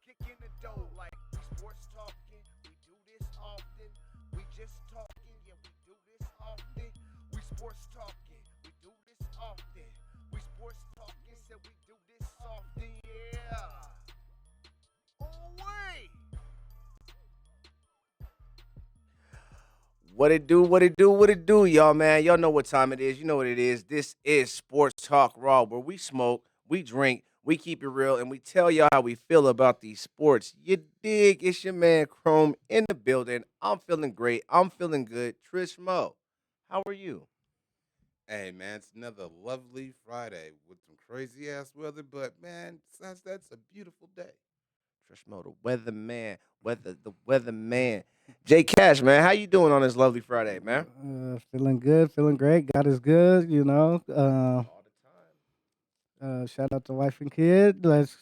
Kicking the dough like we sports talking. We do this often. We just talking. Yeah, we do this often. We sports talking. We do this often. We sports talking. Said we do this often. Yeah. Oh wait. What it do, what it do, what it do, y'all, man. Y'all know what time it is. You know what it is. This is Sports Talk Raw, where we smoke, we drink, we keep it real, and we tell y'all how we feel about these sports. You dig? It's your man Chrome in the building. I'm feeling great. I'm feeling good. Trish Mo, how are you? Hey man, it's another lovely Friday with some crazy ass weather, but man, besides that's a beautiful day. Trish Mo, the weather man, the weather man. Jay Cash, man, how you doing on this lovely Friday, man? Feeling good, feeling great. God is good, All the time. shout out to wife and kid. Let's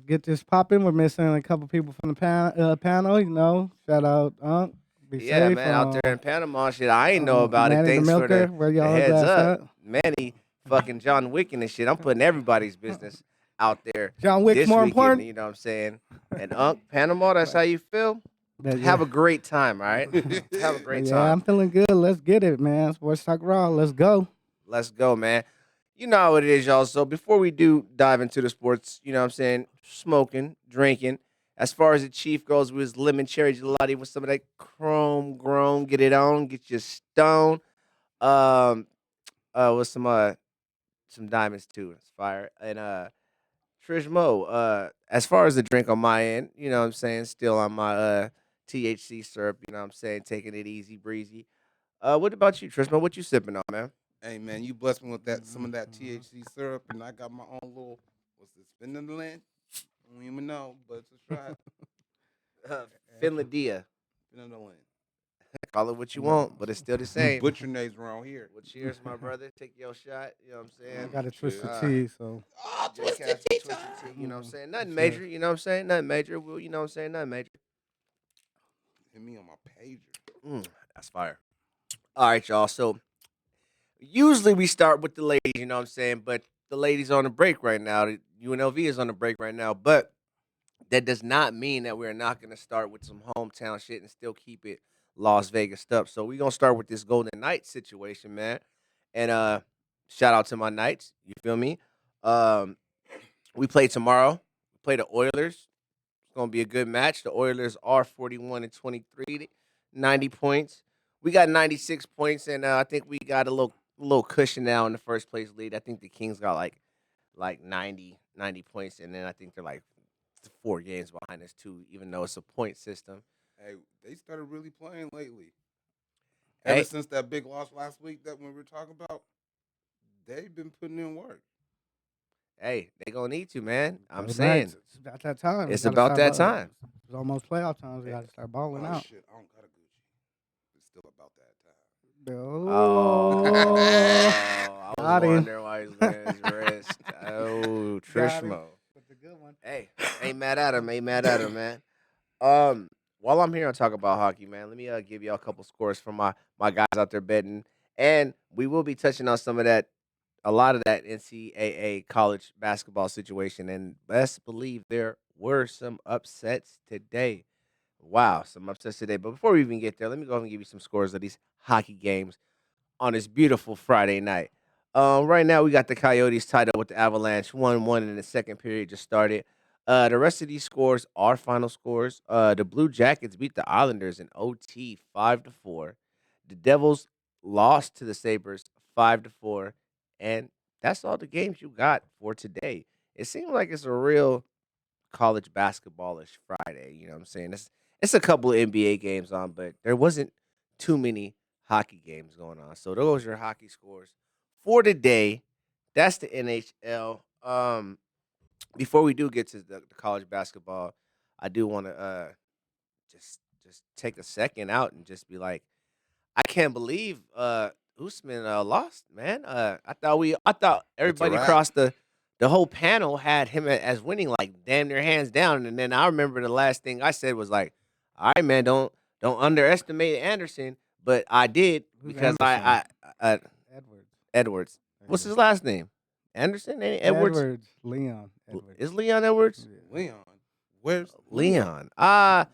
get this popping. We're missing a couple people from the panel. Shout out Unc. Be Yeah, safe. man, out there in Panama, shit, I ain't know about it. Manny the Thanks for Milker, where the y'all heads guys up, at? Manny, fucking John Wick and shit. I'm putting everybody's business out there John Wick's this more weekend. important. You know what I'm saying? And Panama, that's how you feel. But Have yeah, a great time, all right? Have a but great yeah, time. I'm feeling good. Let's get it, man. Sports Talk Raw. Let's go. Let's go, man. You know how it is, y'all. So before we do dive into the sports, you know what I'm saying? Smoking, drinking. As far as the Chief goes with his lemon cherry gelati with some of that chrome grown, get it on, get you stoned. Um, with some diamonds too. It's fire. And Trish Mo, as far as the drink on my end, you know what I'm saying, still on my THC syrup, you know what I'm saying, taking it easy breezy. What about you, Trish Mo? What you sipping on, man? Hey man, you blessed me with that some of that Mhm. THC syrup, and I got my own little what's this spinning the land? I don't even know, but it's a shot. Uh, That's Finlandia. Spinning the land. Call it what you a- want, but it's still the We same. butcher names around here. Well, cheers, my brother. Take your shot. You know what I'm I saying? got to twist the Cheers. Uh, tea, so Oh, J twisted Cash tea with Twisted Tea. You know what I'm mm, saying? Nothing cheers. major. You know what I'm saying? Nothing major. Well, you know what I'm saying? Nothing major. Hit me on my pager. That's fire. All right, y'all. So usually we start with the ladies, you know what I'm saying? But the ladies on the break right now. The UNLV is on the break right now. But that does not mean that we're not going to start with some hometown shit and still keep it Las Vegas stuff. So we're going to start with this Golden Knights situation, man. And shout out to my Knights. You feel me? Um, we play tomorrow. We play the Oilers. It's going to be a good match. The Oilers are 41 and 23, 90 points. We got 96 points, and I think we got a little cushion now in the first place lead. I think the Kings got like 90 points, and then I think they're like 4 games behind us too, even though it's a point system. Hey, they started really playing lately. Ever Hey, since that big loss last week that when we were talking about, they've been putting in work. hey, they gonna need to, man. I'm Go Knights. saying It's about that time. We it's got to about start. that time. It's almost playoff times. We Eh, got to start balling Oh out. shit, I don't got a Gucci. It's still about Oh, Oh, I was got him. wondering why he's looking at his wrist. Oh, Got him. Trishmo. That's a good one. Hey, ain't mad at him. Ain't mad at him, man. Um, while I'm here on talk about hockey, man, let me give y'all a couple scores from my guys out there betting, and we will be touching on some of that, a lot of that NCAA college basketball situation, and best believe there were some upsets today. Wow, some upsets today. But before we even get there, let me go ahead and give you some scores of these hockey games on this beautiful Friday night. Right now we got the Coyotes tied up with the Avalanche, 1-1 in the second period just started. The rest of these scores are final scores. The Blue Jackets beat the Islanders in OT 5-4. The Devils lost to the Sabres 5-4, and that's all the games you got for today. It seems like it's a real college basketballish Friday. You know what I'm saying? It's a couple of NBA games on, but there wasn't too many hockey games going on. So those are your hockey scores for today. That's the NHL. Before we do get to the college basketball, I do want to just take a second out and just be like, I can't believe Usman lost, man. I thought It's a everybody wrap. across the whole panel had him as winning, like damn near hands down. And then I remember the last thing I said was like, "All right, man, don't underestimate Anderson." But I did Who's because Anderson? Edwards. Edwards. What's his Edwards. last name? Anderson? Ain't Edwards? Edwards. Leon Edwards. Is Leon Edwards? Yeah. Leon. Where's Leon. My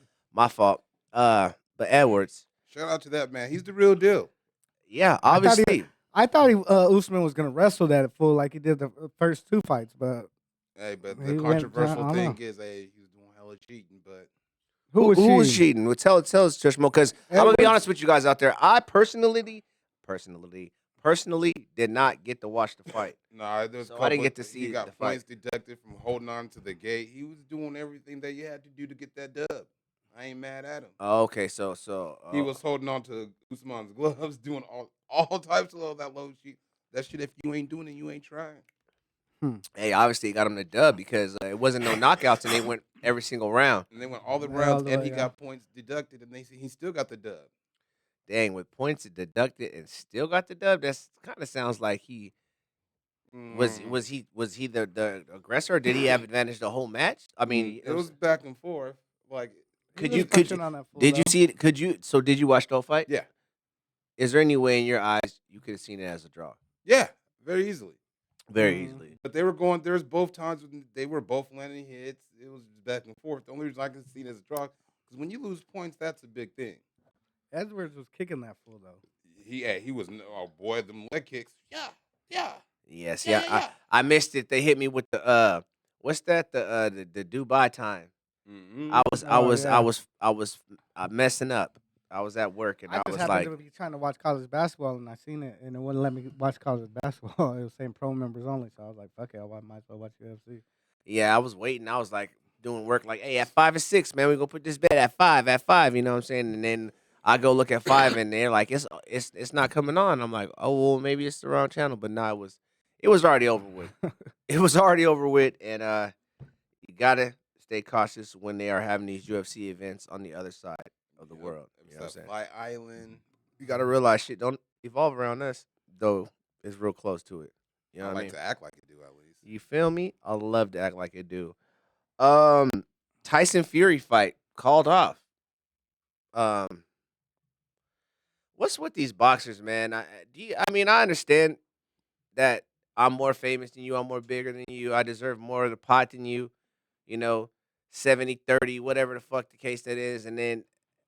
fault. But Edwards. Shout out to that man. He's the real deal. Yeah, I thought obviously. Usman was gonna wrestle that full like he did the first 2 fights, but Hey, but he the went. I controversial don't thing know is, hey, he was doing hella cheating. But who was was cheating. cheating? Well, tell us, Trishmo, because I'm gonna be Edwards? honest with you guys out there. I personally did not get to watch the fight. nah, there's So I didn't get to He see got the fight. points deducted from holding on to the gate. He was doing everything that you had to do to get that dub. I ain't mad at him. Oh, okay, so He was holding on to Usman's gloves, doing all types of all that low shit. That shit, if you ain't doing it, you ain't trying. hey, obviously he got him the dub because it wasn't no knockouts and they went every single round. And they went all the Yeah, rounds, all the and way, he yeah. got points deducted, and he still got the dub. Dang, with points deducted and still got the dub. That's kind of sounds like he was he the aggressor? Or did he have advantage the whole match? I mean, It was back and forth. Like, Could He you was could touching you on that fool, did you though. see it? Could you? So did you watch the whole fight? yeah, Is there any way in your eyes you could have seen it as a draw? yeah, very easily. Very Mm. easily. But they were going. There's both times when they were both landing hits. It was just back and forth. The only reason I can see it as a draw because when you lose points, that's a big thing. Edwards was kicking that fool though. He was oh boy, them leg kicks. Yeah. Yes, Yeah, yeah. yeah, I missed it. They hit me with the what's that? The Dubai time. Mm-hmm. I was messing up. I was at work and I I just was happened like, to be trying to watch college basketball and I seen it and it wouldn't let me watch college basketball. It was saying pro members only, so I was like, fuck it, I might as well watch UFC. yeah, I was waiting. I was like doing work like, hey, at 5 or 6, man, we gonna put this bet at 5, you know what I'm saying? And then I go look at 5 and they're like, it's not coming on. I'm like, oh well, maybe it's the wrong channel, but no, it was already over with. It was already over with, and you gotta stay cautious when they are having these UFC events on the other side of the world. You know what I'm saying? Fly Island. You gotta realize shit don't evolve around us, though it's real close to it. You know I what I like mean? to act like it do at least. You feel me? I love to act like it do. Tyson Fury fight called off. Um, what's with these boxers, man? I mean, I understand that I'm more famous than you, I'm more bigger than you, I deserve more of the pot than you, you know, 70-30, whatever the fuck the case that is. And then,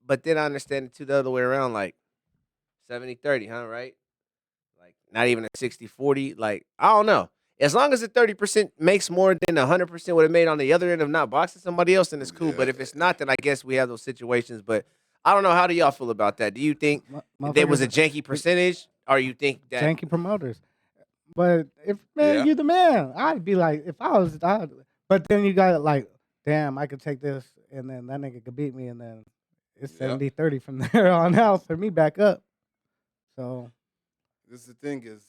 but then I understand it too the other way around, like 70-30, huh? Right? Like not even a 60-40. Like, I don't know. As long as the 30% makes more than 100% would have made on the other end of not boxing somebody else, then it's cool. But if it's not, then I guess we have those situations. But I don't know. How do y'all feel about that? Do you think there was a janky percentage, or you think that janky promoters. But if man, Yeah. you the man, I'd be like, if I was, but then you got like, damn, I could take this, and then that nigga could beat me, and then it's Yep. 70-30 from there on out for me back up. So This is the thing is,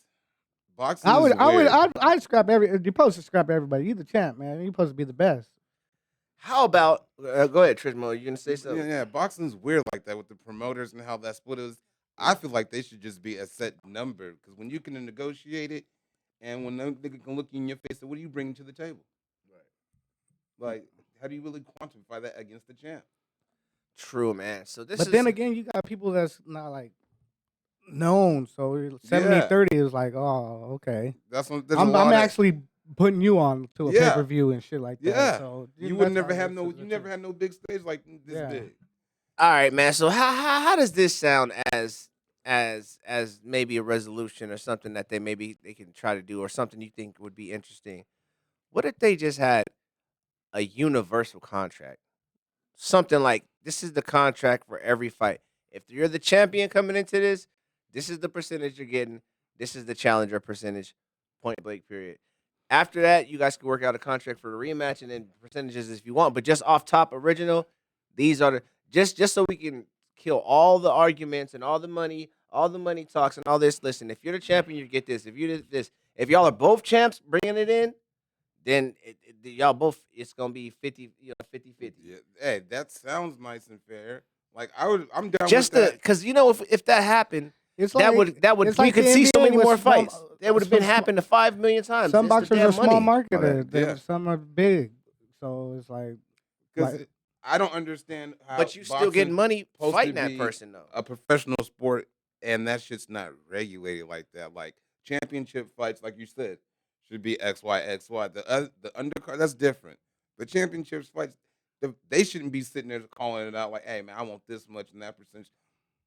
boxing is weird. I'd scrap you're supposed to scrap everybody. You the champ, man. You're supposed to be the best. How about go ahead, Trismo? You gonna say Yeah, something? yeah, boxing's weird like that with the promoters and how that split is. I feel like they should just be a set number because when you can negotiate it, and when no nigga can look you in your face, so what are you bringing to the table? Right. Like, how do you really quantify that against the champ? True, man. So this But is then again, you got people that's not like known. So 70-30 is like, oh, okay. That's what there's a I'm lot of, actually putting you on to a Yeah. pay-per-view and shit like that. Yeah. So you that's would never how have it no is. you never had no big stage like this Yeah. big. all right, man. So how does this sound as maybe a resolution or something that they can try to do or something you think would be interesting? What if they just had a universal contract? Something like this is the contract for every fight. If you're the champion coming into this is the percentage you're getting. This is the challenger percentage, point blank, period. After that, you guys can work out a contract for the rematch and then percentages if you want. But just off top, original, these are the just so we can kill all the arguments and all the money talks and all this. Listen, if you're the champion, you get this. If you did this, if y'all are both champs bringing it in, then y'all both it's gonna be 50, 50-50. Yeah. Hey, that sounds nice and fair. Like I'm down Just with that. because if that happened, It's that like, would it's we like could the see so NBA many with more small- fights. That would have been some- happened 5 million times. Some It's the boxers damn are small money. marketed. Yeah. Some are big. So it's like, Because Like- I don't understand how. But you still boxing's getting money supposed to fighting that be person though. a professional sport, and that shit's not regulated like that. Like championship fights, like you said, should be XY XY. The undercard, that's different. The championships fights, They shouldn't be sitting there calling it out like, "Hey man, I want this much and that percentage."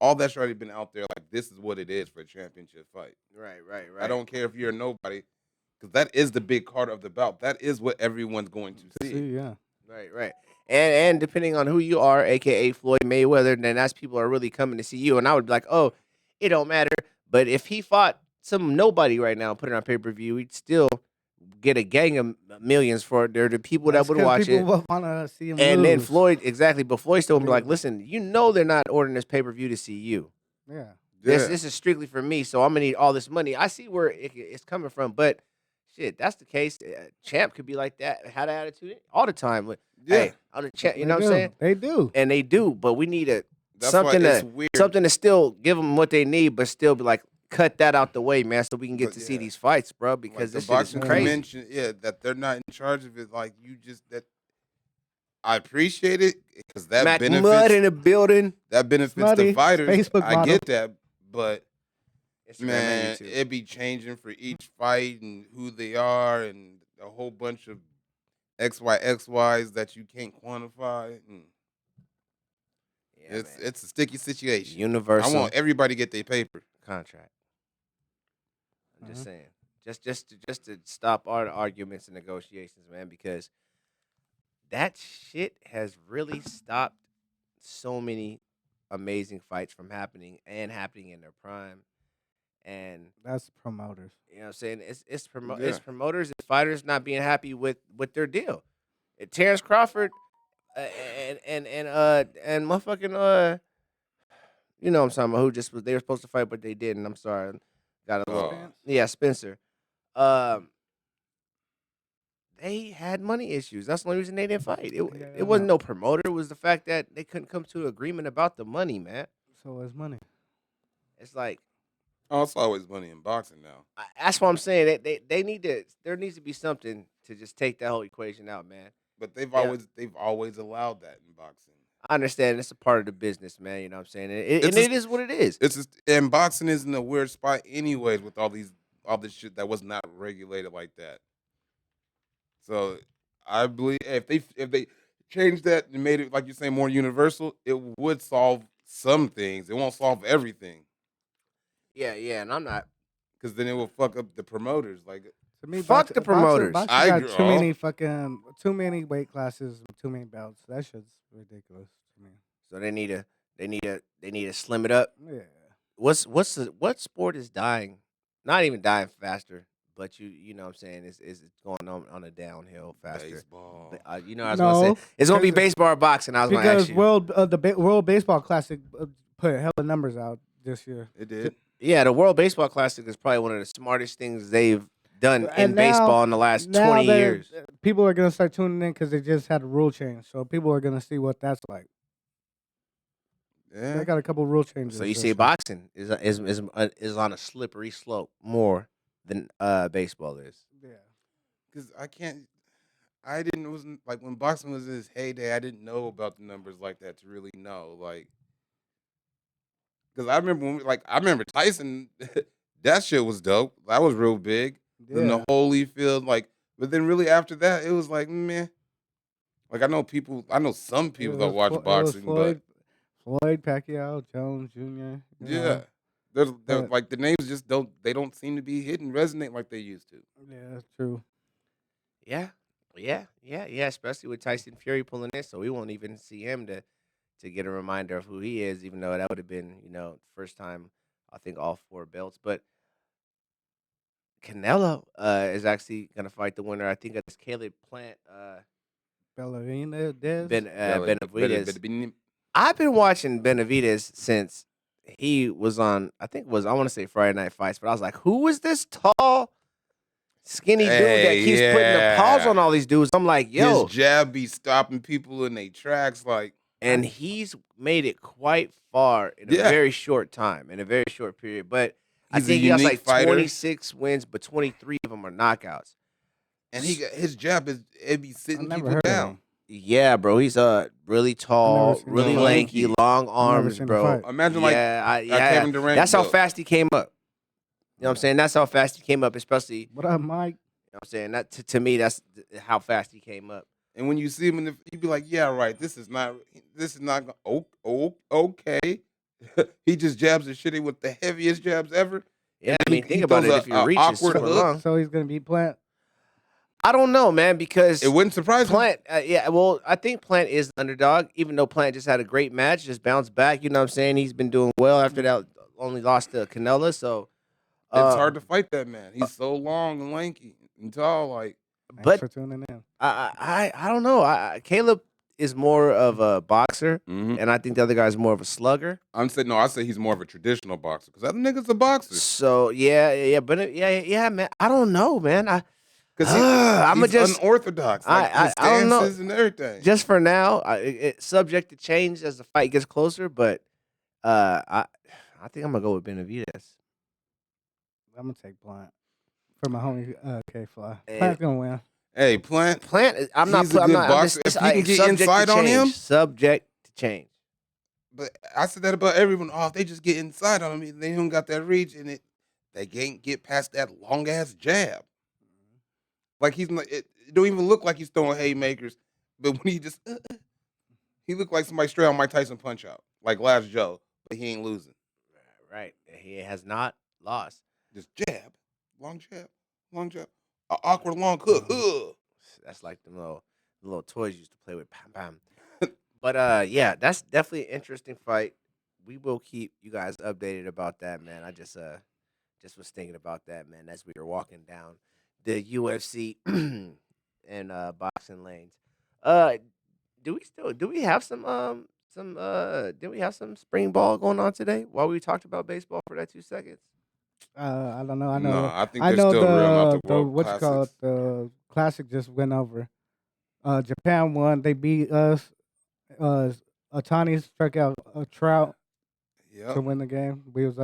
All that's already been out there. Like this is what it is for a championship fight. Right, right, I right. don't care if you're a nobody, because that is the big card of the bout. That is what everyone's going to see. See, yeah. Right, right. And depending on who you are, aka Floyd Mayweather, then that's people are really coming to see you. And I would be like, oh, it don't matter. But if he fought some nobody right now, and put it on pay per view, he'd still get a gang of millions for it. They're the people That's that would 'cause watch it. people want to see him And then lose. Floyd, exactly. But Floyd still would be like, Yeah. listen, you know they're not ordering this pay per view to see you. Yeah. This is strictly for me, so I'm gonna need all this money. I see where it's coming from, but shit, that's the case. Champ could be like that, had an attitude all the time. But, Yeah. hey, I'm the champ. You know what I'm saying? They do. And they do, but we need That's something why it's to weird. something to still give them what they need, but still be like, cut that out the way, man, so we can get But to see yeah. these fights, bro. Like Because the this shit is boxing crazy. convention, that they're not in charge of it. Like you just that. I appreciate it because that Mac benefits Mud in the building. that benefits Smutty, the fighters. Facebook I model. get that, but Instagram and man, YouTube. it be changing for each fight and who they are and a whole bunch of XYs that you can't quantify. Yeah, man. It's a sticky situation. Universal I want everybody to get their paper. contract. I'm just Mhm. saying, just to stop all the arguments and negotiations, man, because that shit has really stopped so many amazing fights from happening and happening in their prime. And That's promoters. you know what I'm saying? It's Yeah. promoters and fighters not being happy with their deal. Terrence Crawford and motherfucking you know what I'm talking about, who just was they were supposed to fight but they didn't. I'm sorry. Got a little Oh. yeah, Spencer. They had money issues. That's the only reason they didn't fight. It wasn't no promoter. It was the fact that they couldn't come to an agreement about the money, man. So it's money. It's like Oh, it's always money in boxing now. that's what I'm saying. They need to. There needs to be something to just take that whole equation out, man. But they've Yeah. always allowed that in boxing. I understand it's a part of the business, man. You know what I'm saying? And It's it a- is what it is. It's just, and boxing is in a weird spot anyways with all this shit that was not regulated like that. So I believe if they changed that and made it like you're saying more universal, it would solve some things. It won't solve everything Yeah, and I'm not. because then it will fuck up the promoters. Like To me, Fuck the promoters. Boxing I got agree. too many weight classes, too many belts. That shit's ridiculous to me. So they need to slim it up. Yeah. What sport is dying? Not even dying faster, but you know what I'm saying is going on a downhill faster. baseball. But, you know what I was gonna No, say it's gonna be because- baseball or boxing. I was gonna ask Because you. World Baseball Classic put hella numbers out this year. It did. Yeah, the World Baseball Classic is probably one of the smartest things they've done in And now- baseball in the last Now 20 years. people are gonna start tuning in because they just had a rule change, so people are gonna see what that's like. Yeah. They got a couple rule changes. So you this see, year. boxing is on a slippery slope more than baseball is. Yeah. Because I wasn't like when boxing was in its heyday. I didn't know about the numbers like that to really know. Like, because I remember I remember Tyson. That shit was dope. That was real big. Then the Holyfield, but then really after that, it was like meh. Like I know some people that watch boxing, but Floyd, Pacquiao, Jones Jr. yeah, but- like the names just don't seem to be hitting resonate like they used to. Yeah, that's true. Yeah. Especially with Tyson Fury pulling in, so we won't even see him to get a reminder of who he is, even though that would have been first time I think all 4 belts. But Canelo is actually gonna fight the winner. I think it's Caleb Plant, Ballerina, Dez. Benavidez. I've been watching Benavidez since he was on. I want to say Friday Night Fights, but I was like, who is this tall, skinny dude that keeps putting the paws Yeah. on all these dudes? I'm like, yo, His jab be stopping people in their tracks. Like and he's made it quite far in a Yeah. very short time, in a very short period. But I He's a think he has unique like fighter. 26 wins, but 23 of them are knockouts. and his jab it be sitting never people heard of down. him. Yeah, bro, he's really tall, seen him really fight. lanky, long arms, seen him bro. fight. Imagine Kevin Durant. That's how built. fast he came up. You know what I'm saying? That's how fast he came up, especially, you What up, Mike? know what I'm saying? That to me, that's how fast he came up. And when you see him you be like, yeah, right. This is not. Okay. He just jabs the shit with the heaviest jabs ever. Yeah, I He mean, think he about throws it. If your a reach is awkward super hook. long, So he's gonna beat Plant. I don't know, man, because It wouldn't surprise me. Plant, yeah, well, I think Plant is the underdog, even though Plant just had a great match, just bounced back. You know what I'm saying? He's been doing well after that. Only lost to Canelo, so. It's hard to fight that man. He's so long and lanky and tall. Like, Thanks But for tuning in. I don't know. Caleb is more of a boxer, mhm. and I think the other guy is more of a slugger. I say he's more of a traditional boxer because other niggas a boxer. So yeah, but yeah, man. I don't know, man. Because I'ma he's just- unorthodox. Like his I don't know. stances and everything. Just for now, it's subject to change as the fight gets closer. But I think I'm gonna go with Benavidez. I'm gonna take Plant for my homie K Fly. Eh. Plant's gonna win. Hey, Plant. Plant, I'm not. He's a I'm good not. I'm boxer. just, If he can get subject to inside on him- change, subject to change. But I said that about everyone. Oh, if they just get inside on him, they don't got that reach in it. They can't get past that long ass jab. Like he's not. It don't even look like he's throwing haymakers. But when he just, he looked like somebody straight on Mike Tyson punch out, like Last Joe. But he ain't losing. Right, he has not lost. Just jab, long jab, a awkward long hook. Ugh. That's like the little toys you used to play with. Bam, bam. But yeah, that's definitely an interesting fight. We will keep you guys updated about that, man. I just was thinking about that, man, as we were walking down the UFC and boxing lanes. Do we have some did we have some spring ball going on today while we talked about baseball for that 2 seconds? I don't know. I know. No, I think I they're know still real out the world what you call it, classics. the classic just went over. Japan won. They beat us. Otani struck out a Trout to Yep. win the game. They was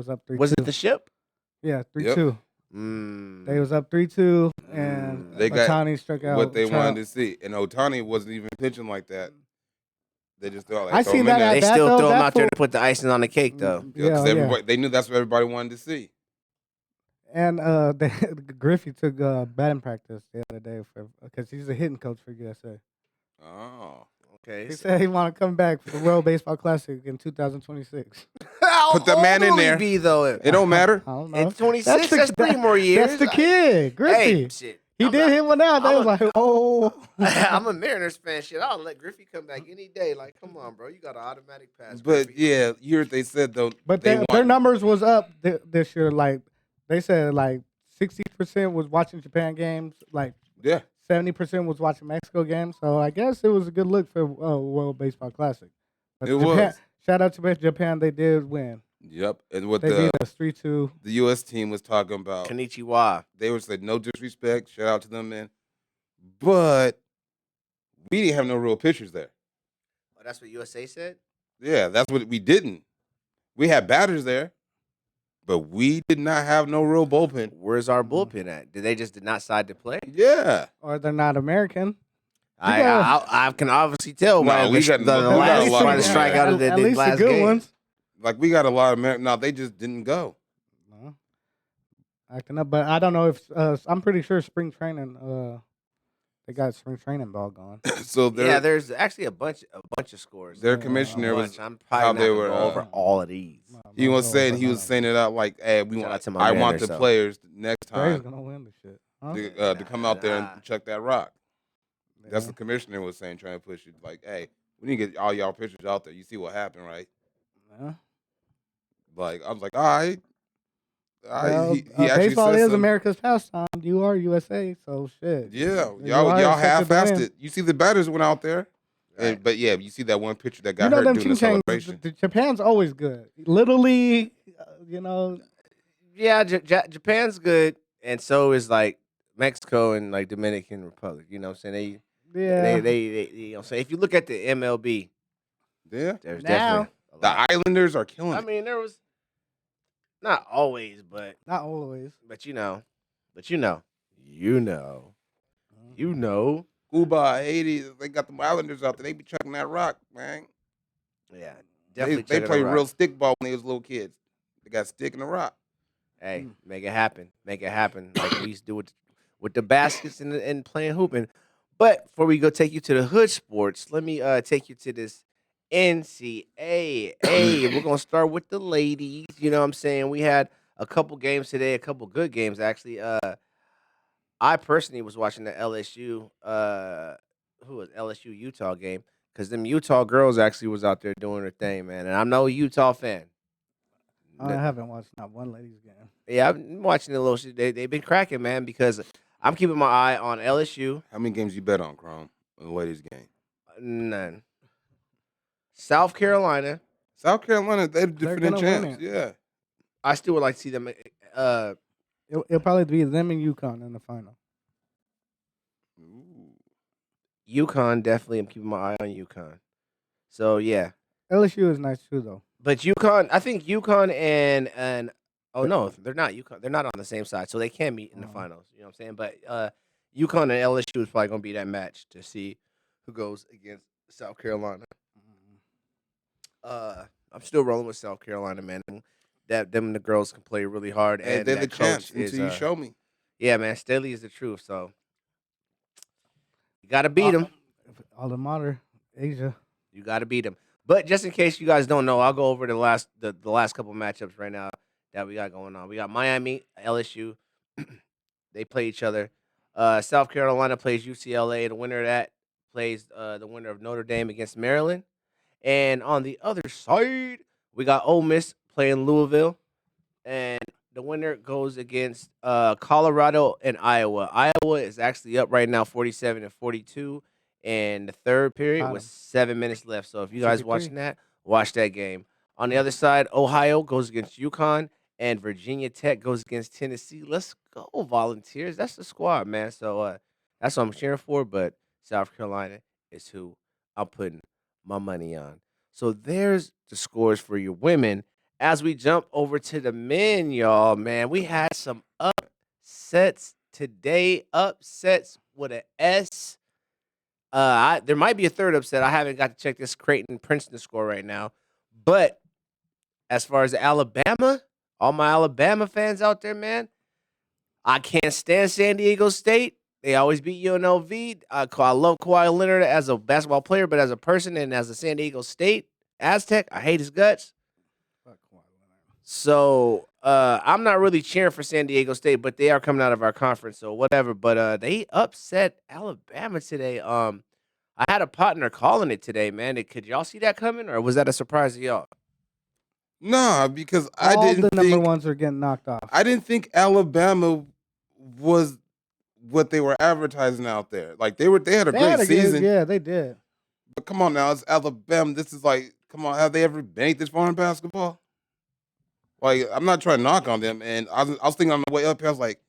up 3-2. Was it the ship? Yeah, 3-2. Mm. They was up 3-2, and They got Otani struck out what they Trout. wanted to see. And Otani wasn't even pitching like that. They just thought like I throw seen him that in there. They That still though, throw him that out there fool- to put the icing on the cake, though. Yeah, 'cause Yeah, everybody they knew that's what everybody wanted to see. And Griffey took batting practice the other day because he's a hitting coach for USA. Oh. Okay. He said he want to come back for the World Baseball Classic in 2026. How Put that man old in will he there. Be though. It don't matter. I don't know. In 26, that's 3 that- more years. That's the kid, Griffey. Hey, shit. he I'm did not- hit one out. They I'm was a- like, oh. I'm a Mariners fan. Shit, I'll let Griffey come back any day. Like, come on, bro. You got an automatic pass. But Griffey. yeah, you heard they said though. But they their want, numbers was up this year. Like they said, like 60% was watching Japan games. Like yeah. 70% was watching Mexico games. So I guess it was a good look for World Baseball Classic. But It Japan, was. Shout out to Japan. They did win. Yep. And what They beat us 3-2. the U.S. team was talking about, Konnichiwa. they were saying no disrespect. Shout out to them, man. But we didn't have no real pitchers there. Oh, that's what USA said? Yeah, that's what we didn't. We had batters there, but we did not have no real bullpen. Where's our bullpen at? Did they just did not decide to play? Yeah. Or they're not American. I can obviously tell No, by we the, got- the, no, the we got last a lot by of the them. strikeout of the, At the least the last good game. ones. Like we got a lot of no, they just didn't go. No. Acting up, but I don't know if I'm pretty sure spring training. They got spring training ball going. So Yeah, there's actually a bunch of scores. their Yeah, commissioner A was bunch. I'm how probably they not were, gonna go over all of these. he was saying it out like, hey, we Shout out want to my I want Mariners, the though. players next Braves time gonna win the shit. Huh? to come out there Nah. and chuck that rock. That's Yeah. the commissioner was saying, trying to push it. Like, hey, we need to get all y'all pitchers out there. You see what happened, right? Yeah. Like, I was like, all right. Well, he actually baseball said is something. America's pastime. You are USA, so shit. Yeah, You y'all are expected to half-assed win. it. You see the batters went out there. Right. But yeah, you see that one pitcher that got You know hurt them during the Ching celebration. Japan's always good. Little League, you know. Yeah, Japan's good, and so is like Mexico and like Dominican Republic. You know what I'm saying? Yeah. They you know what I'm saying? If you look at the MLB, Yeah, there's Now- definitely a the lot. Islanders are killing I it. mean, there was not always, but Not always. you know, you know. Cuba, Haiti, they got the Islanders out there. They be chucking that rock, man. Yeah, They definitely. play checking the real rock. stick ball when they was little kids. They got stick in the rock. Hey, make it happen. Make it happen. Like we used to do with the baskets and playing hooping. But before we go take you to the hood sports, let me take you to this NCAA. We're gonna start with the ladies. You know what I'm saying? We had a couple games today, a couple good games actually. I personally was watching the LSU who was LSU Utah game because them Utah girls actually was out there doing their thing, man. And I'm no Utah fan. I haven't watched not one ladies game. Yeah, I'm watching the little shit. They've been cracking, man, because I'm keeping my eye on LSU. How many games you bet on, Chrome, in the ladies' game? None. South Carolina. South Carolina, they're They're defending gonna win champs. it. Yeah. I still would like to see them. It'll probably be them and UConn in the final. Ooh. UConn, definitely. I'm keeping my eye on UConn. So yeah, LSU is nice too, though. but UConn. I think UConn and oh no, they're not UConn. They're not on the same side, so they can meet in the finals. You know what I'm saying? But UConn and LSU is probably gonna be that match to see who goes against South Carolina. I'm still rolling with South Carolina, man. That them and the girls can play really hard, Hey, and they're that the champs coach is, until you show me. yeah, man. Staley is the truth, so you got to beat him. All the modern Asia. You got to beat him. But just in case you guys don't know, I'll go over the last couple matchups right now that we got going on. We got Miami, LSU. They play each other. South Carolina plays UCLA. The winner of that plays the winner of Notre Dame against Maryland. And on the other side, we got Ole Miss playing Louisville. And the winner goes against Colorado and Iowa. Iowa is actually up right now 47-42. And the third period Got with 'em. 7 minutes left. So if you guys 53. watching that, watch that game. On the other side, Ohio goes against UConn, and Virginia Tech goes against Tennessee. Let's go, Volunteers. That's the squad, man. So that's what I'm cheering for. But South Carolina is who I'm putting my money on. So there's the scores for your women. As we jump over to the men, y'all, man, we had some upsets today. Upsets with an S. There might be a third upset. I haven't got to check this Creighton Princeton score right now. But as far as Alabama, all my Alabama fans out there, man, I can't stand San Diego State. They always beat UNLV. I love Kawhi Leonard as a basketball player, but as a person and as a San Diego State Aztec, I hate his guts. Fuck Kawhi Leonard. So I'm not really cheering for San Diego State, but they are coming out of our conference, so whatever. But they upset Alabama today. I had a partner calling it today, man. Could y'all see that coming, or was that a surprise to y'all? Nah, because All I didn't the number think ones are getting knocked off. I didn't think Alabama was what they were advertising out there. Like they had a They great had a good- season. yeah, they did. But come on now, it's Alabama. This is like, come on, have they ever made this far in basketball? Like, I'm not trying to knock on them. And I was thinking on the way up here, I was like,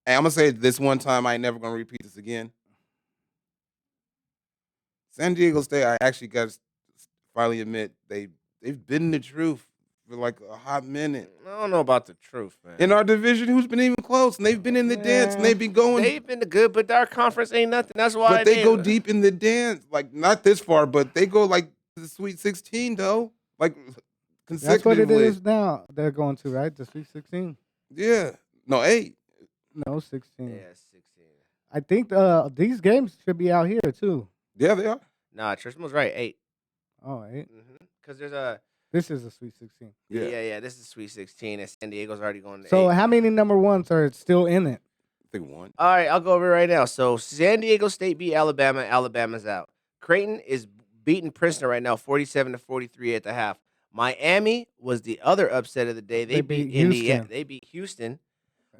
hey, I'm gonna say this one time, I ain't never gonna repeat this again. San Diego State, I actually got to finally admit they've been the truth for like a hot minute. I don't know about the truth, man. In our division, who's been even close, and they've been in the dance, and they've been going. They've been the good, but our conference ain't nothing. That's why But they go deep in the dance, like not this far, but they go like the Sweet 16 though, like That's what it consecutively. is now. They're going to, right? The Sweet 16. Yeah, no 8. No, 16. Yeah, 16. I think these games should be out here too. Yeah, they are. Nah, Tristan was right. 8. Oh, 8. Because there's a This is a Sweet 16. yeah. This is Sweet 16, and San Diego's already going to So 8. how many number ones are still in it? I think 1. All right, I'll go over it right now. So San Diego State beat Alabama. Alabama's out. Creighton is beating Princeton right now, 47-43 at the half. Miami was the other upset of the day. They beat Indiana. Houston. They beat Houston.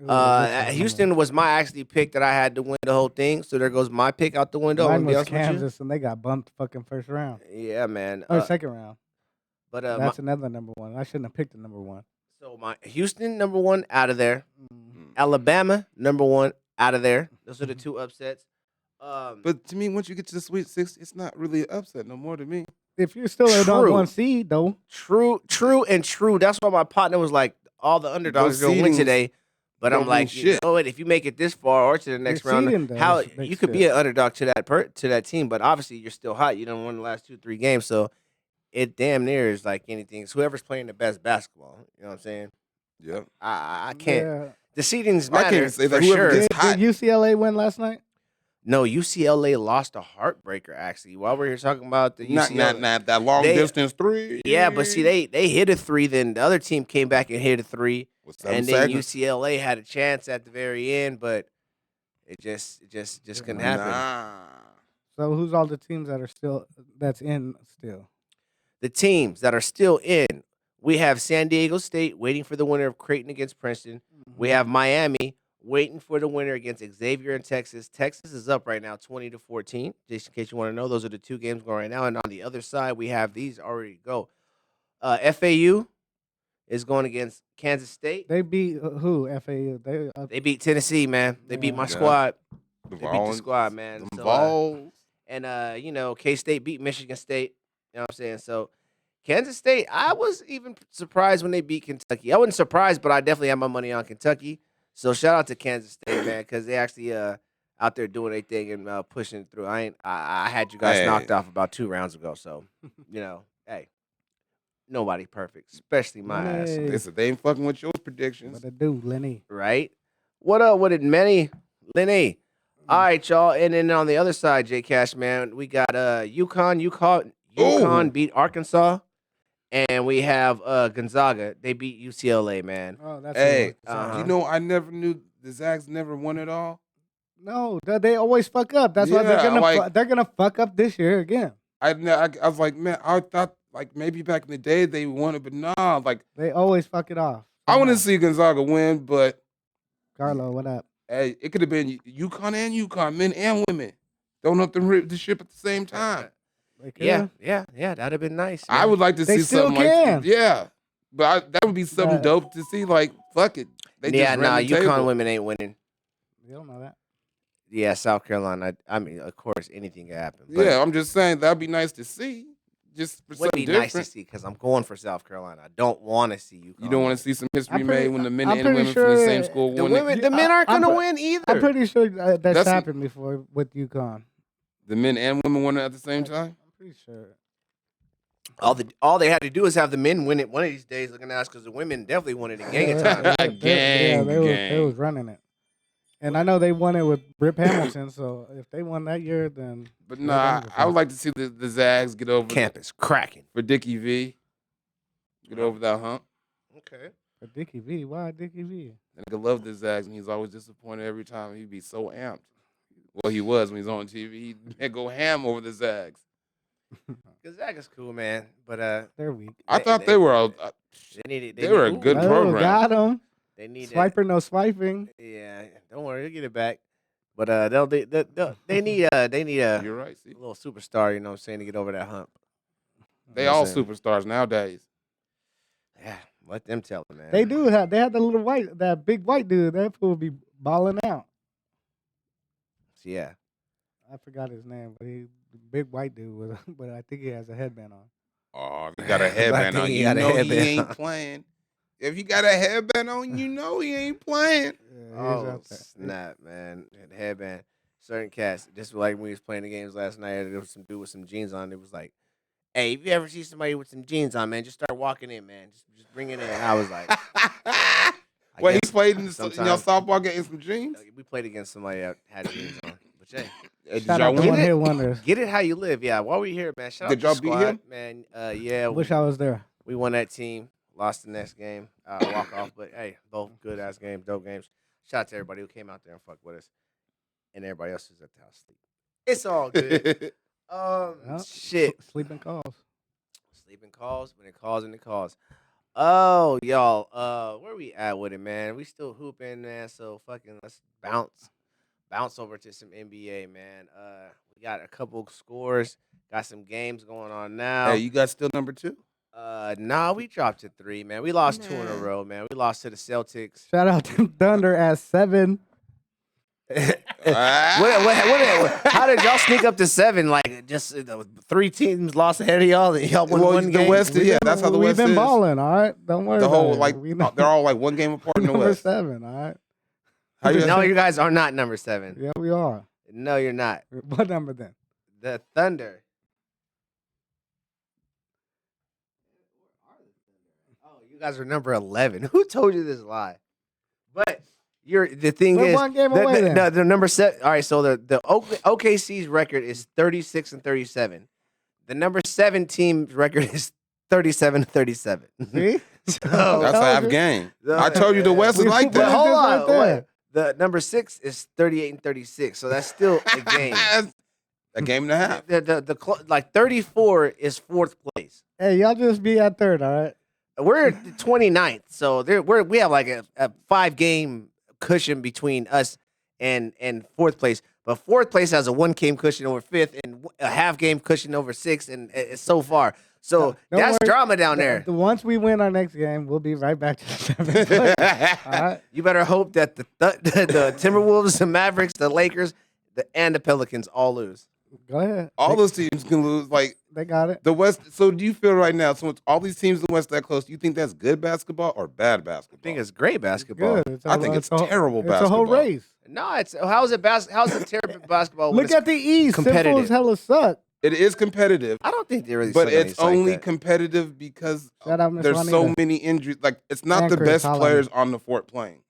Ooh, this is Houston was my actually pick that I had to win the whole thing. So there goes my pick out the window. Mine I'm gonna be was honest with you. Kansas, and they got bumped fucking first round Yeah, man. or second round. But That's another number one. I shouldn't have picked the number one. so my Houston number 1 out of there. Mm. Alabama number 1 out of there. Those are the 2 upsets. But to me, once you get to the Sweet 6, it's not really an upset no more to me. If you're still a number True. one seed, though, True. That's why my partner was like, all the underdogs Those are gonna win seedings today. But don't I'm like, mean you shit. know what? If you make it this far or to the next Your seeding round, does how make you could be shit. an underdog to that team, but obviously you're still hot. You don't win the last 2-3 games, so it damn near is like anything. It's whoever's playing the best basketball. You know what I'm saying? Yeah. I can't. Yeah. The seedings I can't matter even say that for whoever sure. gets Did hot. UCLA win last night? No, UCLA lost a heartbreaker. Actually, while we're here talking about the Not UCLA, that long they distance three. yeah, but see, they hit a three. Then the other team came back and hit a three, with 7 and then seconds. UCLA had a chance at the very end, but it just couldn't happen. Nah. So who's all the teams that's in still? The teams that are still in, we have San Diego State waiting for the winner of Creighton against Princeton. We have Miami waiting for the winner against Xavier in Texas. Texas is up right now 20-14. Just in case you want to know, those are the two games going right now. And on the other side, we have these already go. FAU is going against Kansas State. They beat who? FAU. They beat Tennessee, man. They beat my Yeah. squad. The They beat the squad, man. Them So, Vols. and K-State beat Michigan State. You know what I'm saying? So Kansas State, I was even surprised when they beat Kentucky. I wasn't surprised, but I definitely had my money on Kentucky. So shout out to Kansas State, man, because they actually out there doing their thing and pushing it through. I had you guys Hey. knocked off about 2 rounds ago. So, hey, nobody perfect, especially my ass. Hey. They said they ain't fucking with your predictions. What it do, Lenny? Right? What up with it, Lenny? All right, y'all. And then on the other side, J Cash, man, we got UConn Ooh. beat Arkansas. And we have Gonzaga. They beat UCLA, man. Oh, that's Hey, Uh-huh. you know I never knew the Zags never won it all. no. They always fuck up. That's why Yeah, they're gonna fuck up this year again. I was like, man, I thought like maybe back in the day they won it, but nah, like They always fuck it off. I want to see Gonzaga win, but Carlo, what up? hey, it could have been UConn, men and women. Don't have to rip the ship at the same time. They Yeah, coulda. that'd have been nice. I man. would like to They see still something can. like yeah, but that would be something But- dope to see. Like fuck it, they just ran the UConn table. women ain't winning. You don't know that. Yeah, South Carolina. I mean, of course, anything can happen. But Yeah, I'm just saying that'd be nice to see. Just for would something be nice different. to see because I'm going for South Carolina. I don't want to see UConn. You don't want to see some history I'm pretty- made when the men I'm and women pretty from the sure same school the won women. it. The men aren't I'm gonna pre- win either. I'm pretty sure that's That's- happened before with UConn. The men and women won it at the same time. I'm pretty sure. All they had to do is have the men win it one of these days. Looking at us because the women definitely won it a gang of Yeah, times. Gang, they gang. was running it. And I know they won it with Rip Hamilton, so if they won that year, then But they're nah, done with I it. would like to see the Zags get over Campus cracking. for Dickie V. Get over that hump. Okay. For Dickie V. Why Dickie V? And I love the Zags, and he's always disappointed every time. He'd be so amped. Well, he was when he was on TV. He'd go ham over the Zags. Gonzaga's cool, man. But They're weak. I thought they were they were a good Oh, program. got him. They need Swiper, no swiping. Yeah, don't worry, they'll get it back. But they need a You're right. See, little superstar. You know what I'm saying, to get over that hump. they know what all I'm saying? superstars nowadays. Yeah, let them tell it, man. They do have. They had that big white dude. That fool be balling out. Yeah. I forgot his name, but he big white dude with. But I think he has a headband on. Oh, if he got a I headband think on, he you got a know he headband ain't on. playing. If he got a headband on, you know he ain't playing. Yeah, he's Oh out there. snap, man! That headband. Certain cats, just like when we was playing the games last night, there was some dude with some jeans on. It was like, "Hey, if you ever see somebody with some jeans on, man, just start walking in, man. Just bring it in." I was like, Well, he guess played in your sometimes- softball game in some jeans. we played against somebody that had jeans on. But hey, Did Shout y'all out to win? One it? Hit Wonders. get it how you live. Yeah, while we here, man. Shout Did out y'all to beat squad, him? man. Yeah, Wish I was there. we won that team. Lost the next game, walk off. But hey, both good ass games, dope games. Shout out to everybody who came out there and fucked with us, and everybody else who's at the house sleep. It's all good. Yeah. Shit. Sleeping calls. Sleeping calls, but it calls and it calls. Oh, y'all, where we at with it, man? We still hooping, man. So fucking let's bounce over to some NBA, man. We got a couple scores, got some games going on now. Hey, you got still number 2? Nah, we dropped to 3, man. We lost 2 in a Man. row, man. We lost to the Celtics. Shout out to Thunder at 7. How did y'all sneak up to 7? Like just 3 teams lost ahead of y'all, and y'all won Well, one the game. West, yeah, that's how the We've West been is. balling, all right? Don't worry The about whole it. like We they're all like one game apart in the number West. 7, all right? How you No, you guys are not number 7. Yeah, we are. No, you're not. What number then? The Thunder. Oh, you guys are number 11. Who told you this lie? But The thing We're is, one game away then. the number 7. All right, so the OKC's record is 36-37. The number 7 team's record is 37-37. See? So That's half you. game. I told you the West is We- like we- But that. hold Right on, there. wait. The number 6 is 38-36. So that's still a game. A game and a half. Like 34 is 4th place. Hey, y'all just be at third, all right? We're at the 29th, so we have like a 5-game cushion between us and 4th place. But 4th place has a 1-game cushion over 5th and a half-game cushion over 6th, and it's so far. So Don't that's worry. drama down there. Once we win our next game, we'll be right back to the 7th place. All right? You better hope that the Timberwolves, the Mavericks, the Lakers, and the Pelicans all lose. Go ahead. All those teams can lose. Like They got it. the West. So do you feel right now? So with all these teams in the West that close, do you think that's good basketball or bad I basketball? think it's great basketball. Good. I think it's terrible It's a whole basketball. race. No, it's how's it terrible basketball? when Look it's at the East. competitive. Simple as hella suck. It is competitive, I don't think they really. but suck on it's these like only that. competitive because Shout out Miss there's so Juanita. many injuries. Like it's not And the Chris best Holland. players on the Fort playing.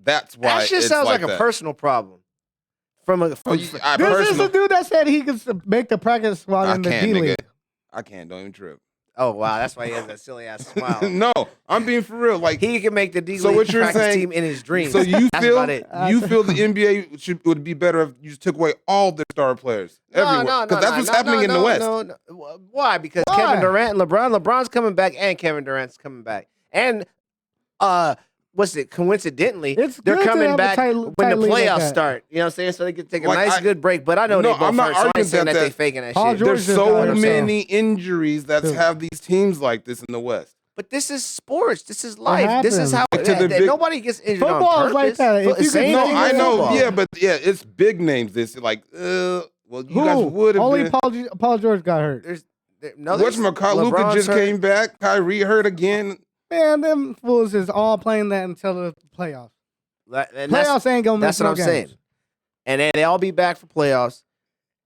That's why That just it's sounds like a that. personal problem. From a Oh, from, you- from- I This is personal- the dude that said he could make the practice squad I in the can't, D nigga. League. I can't. Don't even trip. oh wow, that's why he has that silly ass smile. No, I'm being for real. Like He can make the D So League what you're practice saying- team in his dreams. So you That's feel about it. you feel the NBA would be better if you just took away all their star players everywhere because that's what's happening in the West. No. Why? Because Why? Kevin Durant and LeBron's coming back, and Kevin Durant's coming back, and what's it? Coincidentally, It's they're good to coming have a back tight when league the like playoffs that. start. You know what I'm saying? So they can take a Like, nice, good break. But I know No, they both I'm not hurt, so I ain't arguing saying that they that- faking that Paul shit. George There's just got so hurt, many injuries that Dude. have these teams like this in the West. But this is sports. This is life. This is happens. how Like, to the big- nobody gets injured on Football is purpose. like that. If you could- Same No, thing I with know. football. Yeah, but it's big names. This like, well, you Who? guys would have Only been. Paul George got hurt. There's Luka LeBron's just hurt. came back. Kyrie hurt again. Man, them fools is all playing that until the playoffs. And that's- Playoffs ain't gonna miss That's what no I'm games. saying. And then they all be back for playoffs.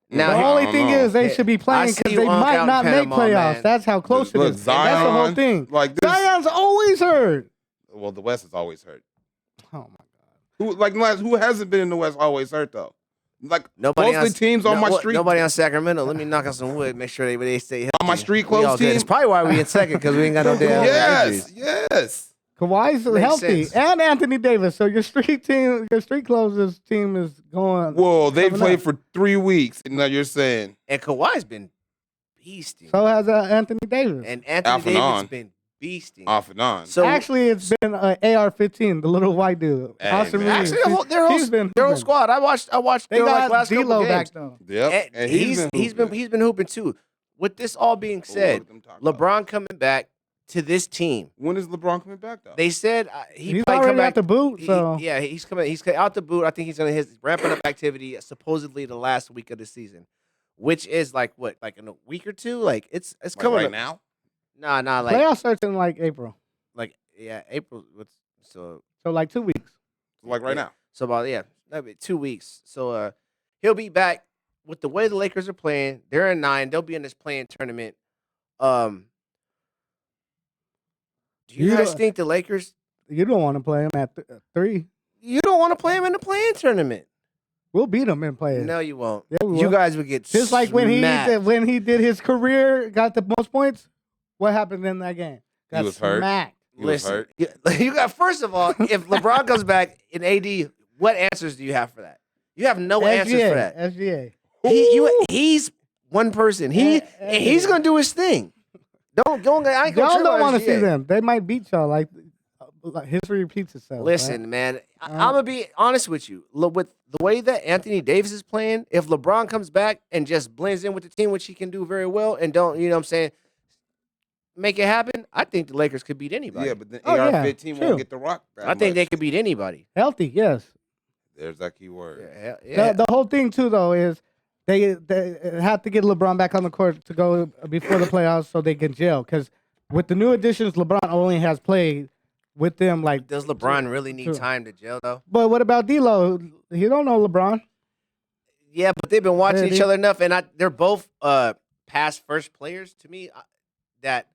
Now, The I only don't thing know. is they Hey, should be I playing see because you they unk might out in not make Panama, playoffs. man. That's how close it Look, is. That's the whole Zion, thing. like this. Zion's always hurt. Well, the West is always hurt. Oh my god. Who hasn't been in the West always hurt though? Like Nobody most of the teams on my street. Nobody on Sacramento. Let me knock on some wood. Make sure they stay healthy. On my street We all close good. team? It's probably why we in second because we ain't got no damn Yes, injuries. yes. Kawhi's Makes healthy sense. and Anthony Davis. So your street closers team is going. Whoa, they coming played up. for 3 weeks, and now you're saying And Kawhi's been beasting. So has Anthony Davis. And Anthony Off and Davis on. been beasting. off and on. So Actually, it's been AR-15, the little white dude. Hey, Austin man. Reeves. actually, their He's been whole hooping. squad. I watched They their got last couple D'Lo games. back though. Yep, And he's been hooping too. With this all being said, LeBron coming back to this team. When is LeBron coming back though? They said he He's might come already back. out the boot, so Yeah, he's coming. He's out the boot. I think he's gonna hit ramping up activity supposedly the last week of the season, which is like in a week or two. Like it's Like coming right up. now. Nah, like playoffs starts in like April. April. So So like 2 weeks. Like right Yeah. now. So about 2 weeks. So he'll be back with the way the Lakers are playing. They're in 9. They'll be in this playing tournament. Do you You guys don't- think the Lakers? You don't want to play him at 3. You don't want to play them in the playing tournament. We'll beat him in playing. No, you won't. Yeah, we You will. guys would get Just like when smacked. he did his career, got the most points. What happened in that game? Got was hurt. smacked. He was Listen, hurt. you got first of all, if LeBron comes back in AD, what answers do you have for that? You have no answers for that. SGA. He's one person. He's gonna do his thing. Don't go. I ain't gonna Y'all don't want want to see them. They might beat y'all. Like history repeats itself. Listen, right? man, I'm gonna be honest with you. Look, with the way that Anthony Davis is playing, if LeBron comes back and just blends in with the team, which he can do very well, and don't, you know what I'm saying, make it happen, I think the Lakers could beat anybody. Yeah, but then Oh, yeah, AR-15 true. won't get the rock. I think they could beat anybody. Healthy, yes. There's that key word. The whole thing too, though, is they have to get LeBron back on the court to go before the playoffs so they can gel. Because with the new additions, LeBron only has played with them like. Does LeBron really need True. time to gel though? But what about D'Lo? He don't know LeBron. Yeah, but they've been watching Yeah, each they- other enough, and they're both past first players to me. That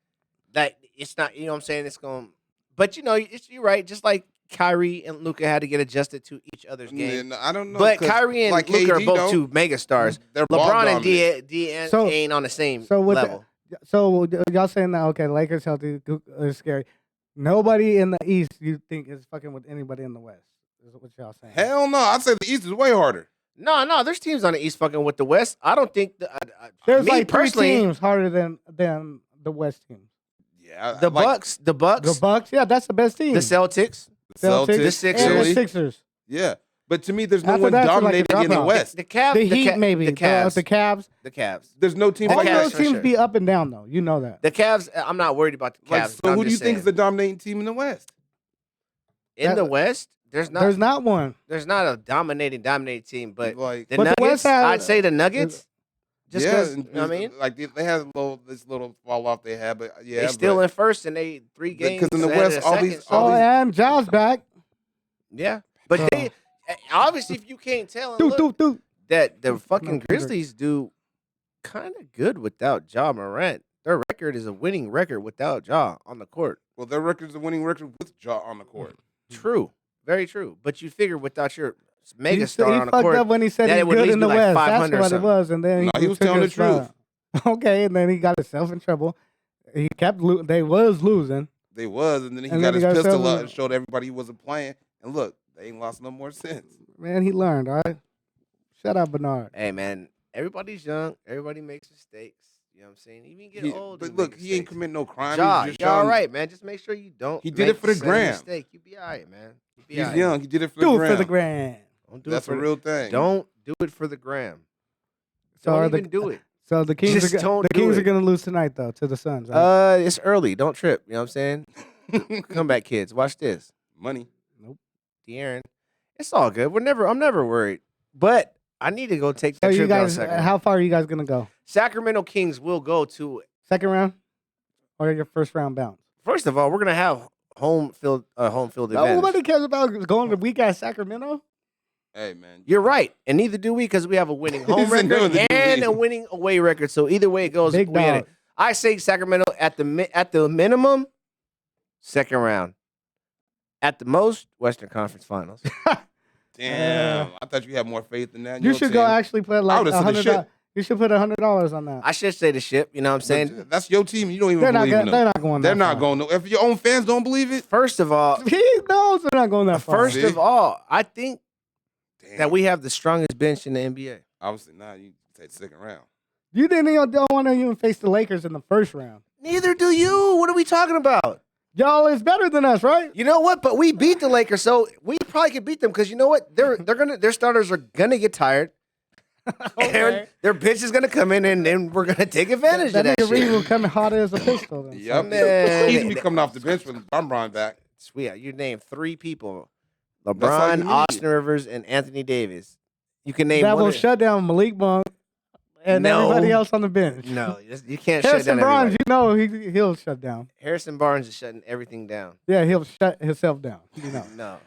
it's not, you know what I'm saying? It's going, but you're right. Just like Kyrie and Luka had to get adjusted to each other's game. I don't know. But 'cause Kyrie and like Luka are KD both don't. two megastars. They're ball LeBron and dominant. D So- ain't on the same So with level. So y'all saying that okay, Lakers healthy is scary. Nobody in the East you think is fucking with anybody in the West. Is what y'all saying? Hell no. I'd say the East is way harder. No, there's teams on the East fucking with the West. I don't think There's me like three personally, teams harder than the West teams. Yeah. the Bucks, The Bucks, yeah, that's the best team. the Celtics, the Celtics, the and the Sixers. Sixers. Yeah. But to me, there's no After one that, it's like a dominating in the dropout. West. the Cavs, The Heat, maybe. the Cavs, The Cavs. the Cavs, There's no team The All like Cavs, those for teams sure. be up and down though. You know that. the Cavs. I'm not worried about the Cavs. Like, but so I'm who do you just think is saying. the dominating team in the West? in the West? There's not one. a dominating team, but like, the But the Nuggets. West has- I'd say the Nuggets. Just yeah, because, and you know what I mean, like they had this little fall off they had, but yeah, they still in first and they 3 games. Because in the ahead of West, the all second, these- so- all Oh, these- and Jaws back. yeah, but So- they obviously if you can't tell and Doot, look, doot, doot. that the No, fucking Kendrick. Grizzlies do kind of good without Ja Morant. Their record is a winning record without Ja on the court. Well, their record's a winning record with Ja on the court. True, very true. But you figure without your He megastar on the fucked court, up when he said that he's it would at good least in be the like West. 500 or That's what it something. was, and then No, he was took telling the his spot. Okay, and then he got himself in trouble. He kept they was losing. They was, and then he And got then he his got pistol himself- out and showed everybody he wasn't playing. And look, they ain't lost no more since. Man, he learned. All right, shut up, Bernard. hey man, everybody's young. Everybody makes mistakes. You know what I'm saying? Even get old. But you look, make he ain't mistakes. committing no crime. Ja, He's just you're all young. right, man. Just make sure you don't. He did make it for the same gram. Mistake. You be all right, man. You be He's all right. young. He did it for Do the it gram. for the grand. Don't do That's it for a real thing. Don't do it for the gram. So Don't are even the- do it. So the Kings, Just don't the do Kings it. are gonna lose tonight though to the Suns. Right? It's early. Don't trip. You know what I'm saying? Come back, kids. Watch this. Money. De'Aaron. It's all good. I'm never worried. But I need to go take So that you trip down guys, Sacramento. how far are you guys gonna go? Sacramento Kings will go to. Second round, or your first round bounce? First of all, we're gonna have home field advantage. Nobody cares about going to week at Sacramento. Hey, man. You're right, and neither do we because we have a winning home He said record neither do and we. a winning away record. So either way it goes, Big we in dog. it. I say Sacramento at the minimum, second round. At the most, Western Conference Finals. Damn. I thought you had more faith than that. in You your should go team. actually put like would've said the $100. shit. You should put $100 on that. I should say the ship. You know what I'm But saying? that's your team. You don't even They're not. believe in They're them. not going. They're that not far. going. If your own fans don't believe it, First of all, He knows they're not going that far. first See? of all, I think damn. that we have the strongest bench in the NBA. Obviously not. You take the second round. You don't want to even face the Lakers in the first round. Neither do you. What are we talking about? Y'all is better than us, right? You know what? But we beat the Lakers, so we probably could beat them because you know what? Their starters are gonna get tired. And their bench is gonna come in, and then we're gonna take advantage That of that nigga Reed shit. will come hot as a pistol. Then. Yep. Man. He's be coming off the bench with Bron back. Sweet. You named 3 people: all LeBron, you need. Austin Rivers, and Anthony Davis. You can name That one. will of- shut down Malik Monk and No. everybody else on the bench. No, you can't shut Harrison down Barnes, everybody. you know he'll shut down. Harrison Barnes is shutting everything down. Yeah, he'll shut himself down. You know. No.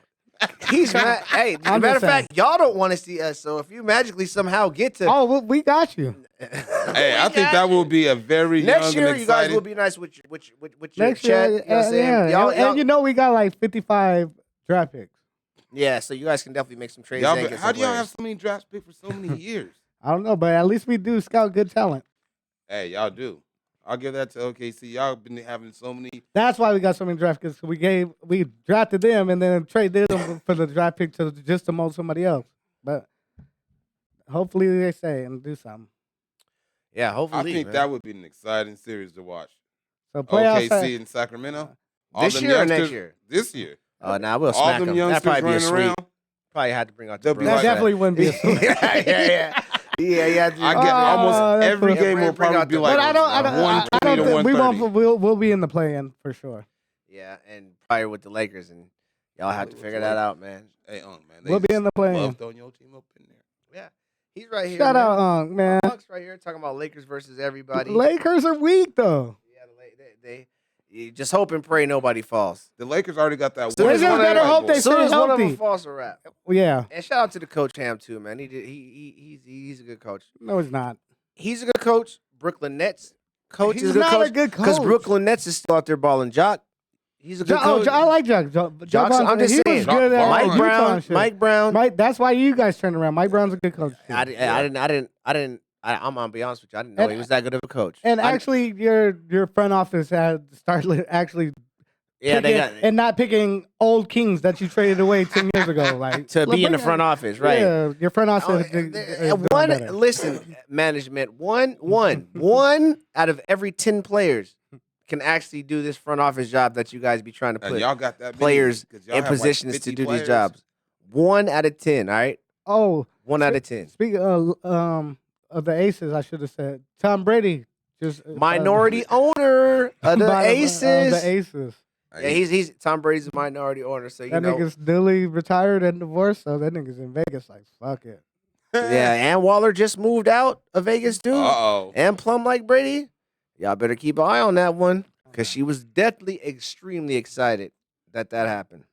He's mad. Hey, as a I'm matter just of fact, y'all don't want to see us. So if you magically somehow get to Oh, well, we got you. Hey, I think that will be a very next young year, and you guys exciting. will be nice with your Next chat. year, You know what I'm saying? yeah. Y'all, And you know we got like 55 draft picks. yeah, so you guys can definitely make some trades. Y'all and be- get how some do y'all players. have so many draft picks for so many years? I don't know, but at least we do scout good talent. Hey, y'all do. I'll give that to OKC. Y'all been having so many. That's why we got so many draft picks. We drafted them and then traded them for the draft pick to just to mold somebody else. But hopefully they say and do something. Yeah, I hopefully. think man. that would be an exciting series to watch. So playoffs. OKC in Sacramento. All This them year or next youngsters- year? This year. Nah, we'll All smack them them. That youngsters probably be a running sweep. around. Probably had to bring out the They'll be bros that like- for definitely wouldn't be a yeah. I I get Oh, almost that's every cool. game will Bring probably out be the- like But I don't 120 to think we 130. won't. We'll be in the play-in for sure. Yeah, and probably with the Lakers, and y'all have to figure that out, man. Hey, man. We'll be in the play-in. Love throwing your team up in there. Yeah, he's right here. Shout man. out, man. Bucks right here talking about Lakers versus everybody. Lakers are weak though. Yeah, they you just hope and pray nobody falls. The Lakers already got that. Soon one as Lakers one better of- hope they As soon stay as one of them healthy. falls, a wrap. Yeah. And shout out to the coach Ham too, man. He's a good coach. No, it's not. He's a good coach. Brooklyn Nets coach He's is a good not coach. a good Because coach. Brooklyn Nets is still out there balling. Jock, He's a good Oh, coach. I like Jock. Jock's- I'm just he saying, was good at Mike Utah Brown. and shit. Mike Brown. That's why you guys turned around. Mike Brown's a good coach. Too. I'm gonna be honest with you. I didn't know And- he was that good of a coach. And I- actually, your front office had started actually yeah, they picking- got and not picking old kings that you traded away 10 years ago, like to be in the bring front it- office, right? Yeah, your front office. Oh, is doing better. listen, management. One out of every 10 players can actually do this front office job that you guys be trying to And put y'all got that many, players 'cause y'all in have like positions to 50 do players. these jobs. 1 out of 10. All right, Oh, 1 out of 10. speaking of the aces, I should have said Tom Brady just Minority owner of the Aces. The Aces. Yeah, he's Tom Brady's a minority owner, so you That know. nigga's newly retired and divorced, so that nigga's in Vegas. Like fuck it. Yeah, and Waller just moved out of Vegas too. Uh-oh. And Plum like Brady. Y'all better keep an eye on that one because she was definitely extremely excited that happened.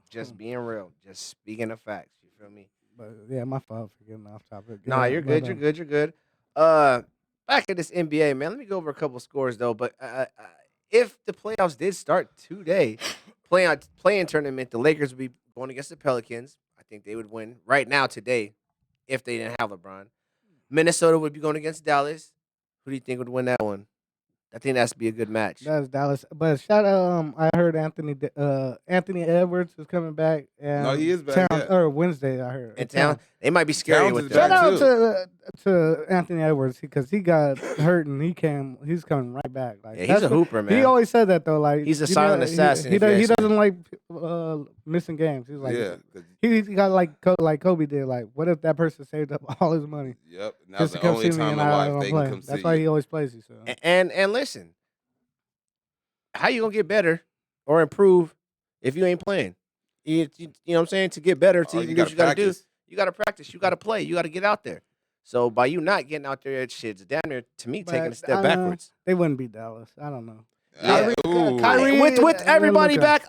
Just being real, just speaking of facts. You feel me? But yeah, my fault for getting off topic. Nah, Yeah, you're my good. bad. You're good. Back at this NBA, man. Let me go over a couple scores though. But if the playoffs did start today, playing tournament, the Lakers would be going against the Pelicans. I think they would win right now today if they didn't have LeBron. Minnesota would be going against Dallas. Who do you think would win that one? I think that's be a good match. That's Dallas. But shout out, I heard Anthony Edwards is coming back. And No, he is back, Towns, yeah. or Wednesday, I heard. In town, they might be scary Towns with is that. back, Shout out too. to Anthony Edwards because he got hurt and he's coming right back. Like Yeah, he's that's a what- hooper, man. He always said that though. Like He's a you silent know, assassin, He, if you he ask me. doesn't like missing games. He's like Yeah. 'cause- he got like Kobe did. Like what if that person saved up all his money Yep. Now's just the to come only see me time in and I life don't they play? can come see That's why he you. always plays you. So And listen, how you gonna get better or improve if you ain't playing? You know what I'm saying? To get better, to Oh, even you do what gotta you gotta do, practice. you gotta practice, you gotta play, you gotta get out there. So by you not getting out there, shit's damn near to me taking a But step I know backwards. they wouldn't beat Dallas. I don't know. Yeah. Ooh. Kyrie- With and everybody Luka. back,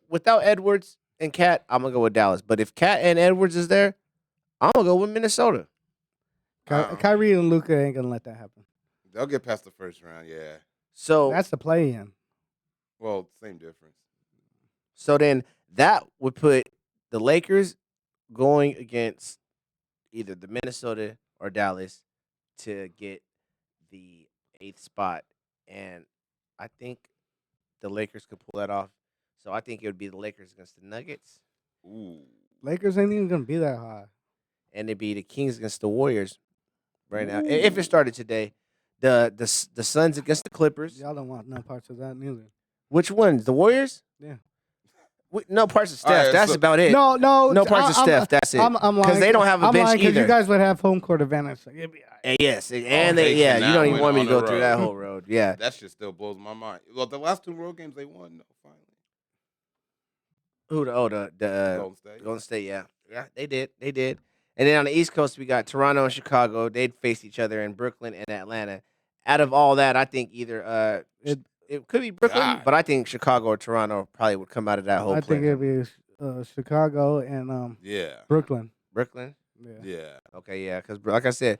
without Edwards and Cat, I'm gonna go with Dallas. But if Cat and Edwards is there, I'm gonna go with Minnesota. Kyrie and Luka ain't gonna let that happen. They'll get past the first round, yeah. So That's the play in. Well, same difference. So then that would put the Lakers going against either the Minnesota or Dallas to get the 8th spot. And I think the Lakers could pull that off. So I think it would be the Lakers against the Nuggets. Ooh. Lakers ain't even gonna be that high. And it'd be the Kings against the Warriors right now. If it started today. The Suns against the Clippers. Y'all don't want no parts of that neither. Which ones? The Warriors? Yeah. No parts of All Steph. right, That's so- about it. No, No parts of Steph. That's it. I'm Because they don't have a I'm bench lying 'cause either. you guys would have home court advantage. So it'd be all right. And yes, and they you cannot don't even win want me on to go the through that road. whole road. Yeah. That shit still blows my mind. Well, the last 2 road games they won, finally. Who the Golden State. Golden State, yeah. Yeah, they did. And then on the East Coast we got Toronto and Chicago. They'd face each other in Brooklyn and Atlanta. Out of all that, I think either it could be Brooklyn, God. but I think Chicago or Toronto probably would come out of that whole I think play. it'd be Chicago and Yeah. Brooklyn. Brooklyn? Yeah. Yeah. Okay, yeah, because like I said,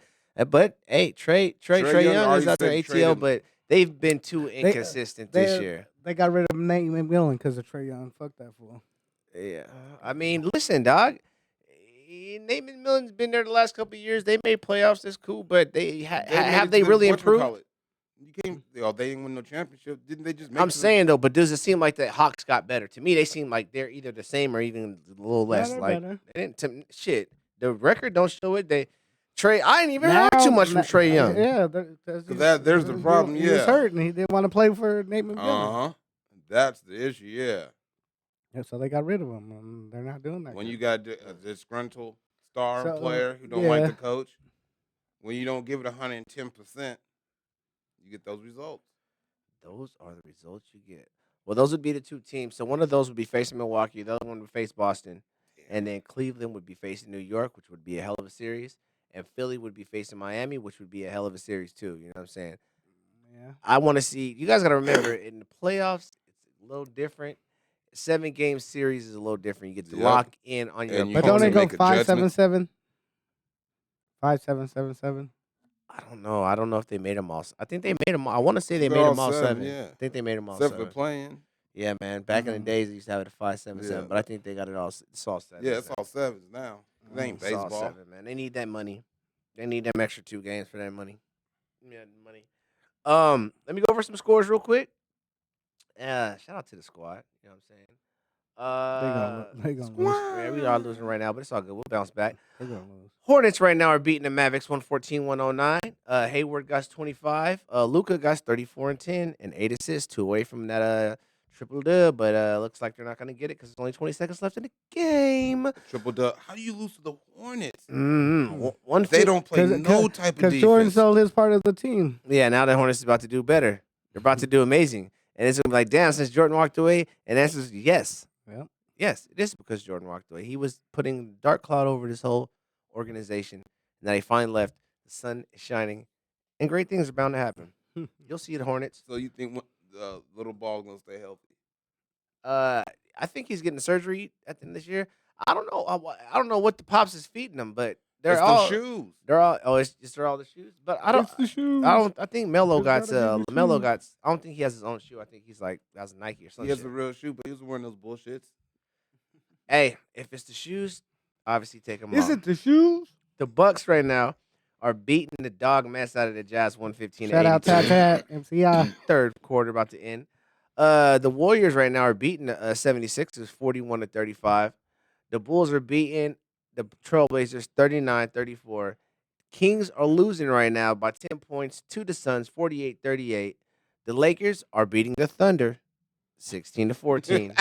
but hey, Trey Trey Young Young is already out there said ATL, traded. but they've been too inconsistent this year. They got rid of Nate McMillan because of Trey Young. Fuck that fool. Yeah, I mean, listen, dog. Nate McMillan's been there the last couple of years. They made playoffs. That's cool, but they have they really improved? You can't. They didn't win no championship. Didn't they just? Make I'm saying though, but does it seem like the Hawks got better? To me, they seem like they're either the same or even a little less. they're Like better. they didn't, shit, the record don't show it. I ain't even heard too much from Trey Young. Yeah, there's the problem, He was yeah. hurt and he didn't want to play for Nate McMillan. Uh huh. That's the issue. Yeah. Yeah, so they got rid of him. And they're not doing that. When good. you got a disgruntled star So, player who don't like yeah. the coach, when you don't give it 110%, you get those results. Those are the results you get. Well, those would be the two teams. So one of those would be facing Milwaukee. The other one would face Boston. And then Cleveland would be facing New York, which would be a hell of a series. And Philly would be facing Miami, which would be a hell of a series too. You know what I'm saying? Yeah. I want to see. You guys got to remember, in the playoffs, it's a little different. 7-game series is a little different. You get to Yep. lock in on your And you But can don't opponent. they go make a judgment. 5-7-7? 5-7-7-7. I don't know. I don't know if they made them all. I think they made them all. I want to say they They're made all them all 7. yeah. I think they made them all Except 7. for playing. Yeah, man. Back in the Mhm. days, they used to have it at 5-7-7, Yeah. but I think they got it all. It's all sevens. Yeah, it's now. all sevens now. It ain't It's all baseball. 7, man. They need that money. They need them extra 2 games for that money. Yeah, money. Let me go over some scores real quick. Shout out to the squad. You know what I'm saying? They gonna lose. Yeah, we are losing right now, but it's all good. We'll bounce back. They gonna lose. Hornets right now are beating the Mavericks 114-109. Hayward got 25. Luca got 34 and 10 and 8 assists, 2 away from that triple dub, but looks like they're not gonna get it because there's only 20 seconds left in the game. Triple dub. How do you lose to the Hornets? One They don't play no type of Because defense. Jordan sold his part of the team. Yeah, now the Hornets is about to do better. They're about to do amazing, and it's gonna be like, damn, since Jordan walked away, and the answer is yes. Yep. Yes, it is because Jordan walked away. He was putting dark cloud over this whole organization. Now he finally left. The sun is shining, and great things are bound to happen. You'll see the Hornets. So you think the little ball gonna stay healthy? I think he's getting surgery at the end of this year. I don't know. I don't know what the pops is feeding him, but they're It's all the shoes. They're all. Oh, they're all the shoes. But I don't. It's the shoes. I think Melo Just got gotta be the Melo shoes. got. I don't think he has his own shoe. I think he's like that's a Nike or He something. has a real shoe, but he was wearing those bullshits. Hey, if it's the shoes, obviously take them off. Is it the shoes? The Bucks right now are beating the dog mess out of the Jazz 115. Shout out Tat Tat, MCI. Third quarter about to end. The Warriors right now are beating the 76ers 41-35. The Bulls are beating the Trailblazers 39-34. Kings are losing right now by 10 points to the Suns 48-38. The Lakers are beating the Thunder 16-14.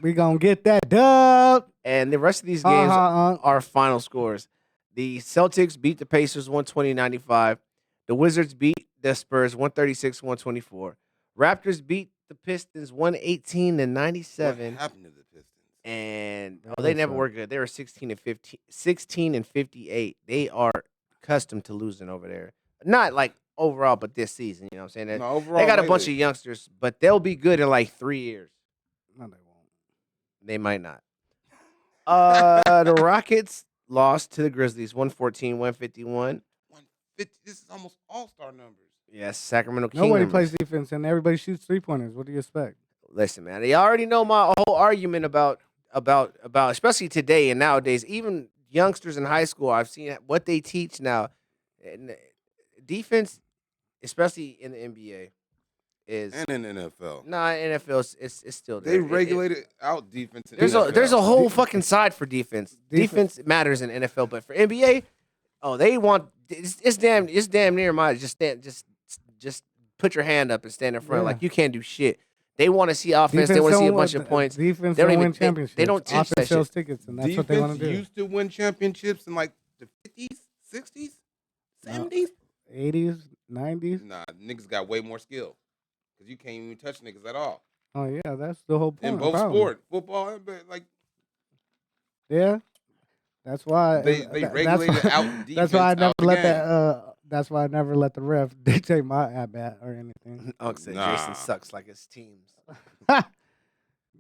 We gonna get that dub. And the rest of these games Uh-huh. are final scores. The Celtics beat the Pacers 120-95. The Wizards beat the Spurs 136-124. Raptors beat the Pistons 118-97. What happened to the Pistons? And That they was never fun. were good. They were 16-58. They are accustomed to losing over there. Not like overall, but this season. You know what I'm saying? No, overall, They got a bunch of lately. youngsters, but they'll be good in like 3 years. No, they won't. They might not. The Rockets lost to the Grizzlies 114-151. 150. This is almost all-star numbers. Yes, Sacramento King Nobody numbers. plays defense and everybody shoots 3-pointers. What do you expect? Listen, man, they already know my whole argument about especially today and nowadays, even youngsters in high school, I've seen what they teach now. And defense, especially in the NBA, is And in the NFL. nah, NFL it's still there. They regulated out defense in There's NFL. a whole fucking side for defense. Defense matters in NFL, but for NBA, they want it's damn near my just put your hand up and stand in front. Yeah. Like you can't do shit. They want to see offense. They want to see a bunch of points. Defense They don't don't even- win championships. they don't teach that Offense sells shit. tickets, and that's what they want to Defense do. used to win championships in like the 50s, 60s, 70s. 80s, 90s. Nah, niggas got way more skill. Because you can't even touch niggas at all. Oh yeah, that's the whole point. In both problem. sports, football and like Yeah, that's why They regulated out That's why I defense never out the let game. that. That's why I never let the ref dictate my at bat or anything. Unc said Nah. Jason sucks like his teams.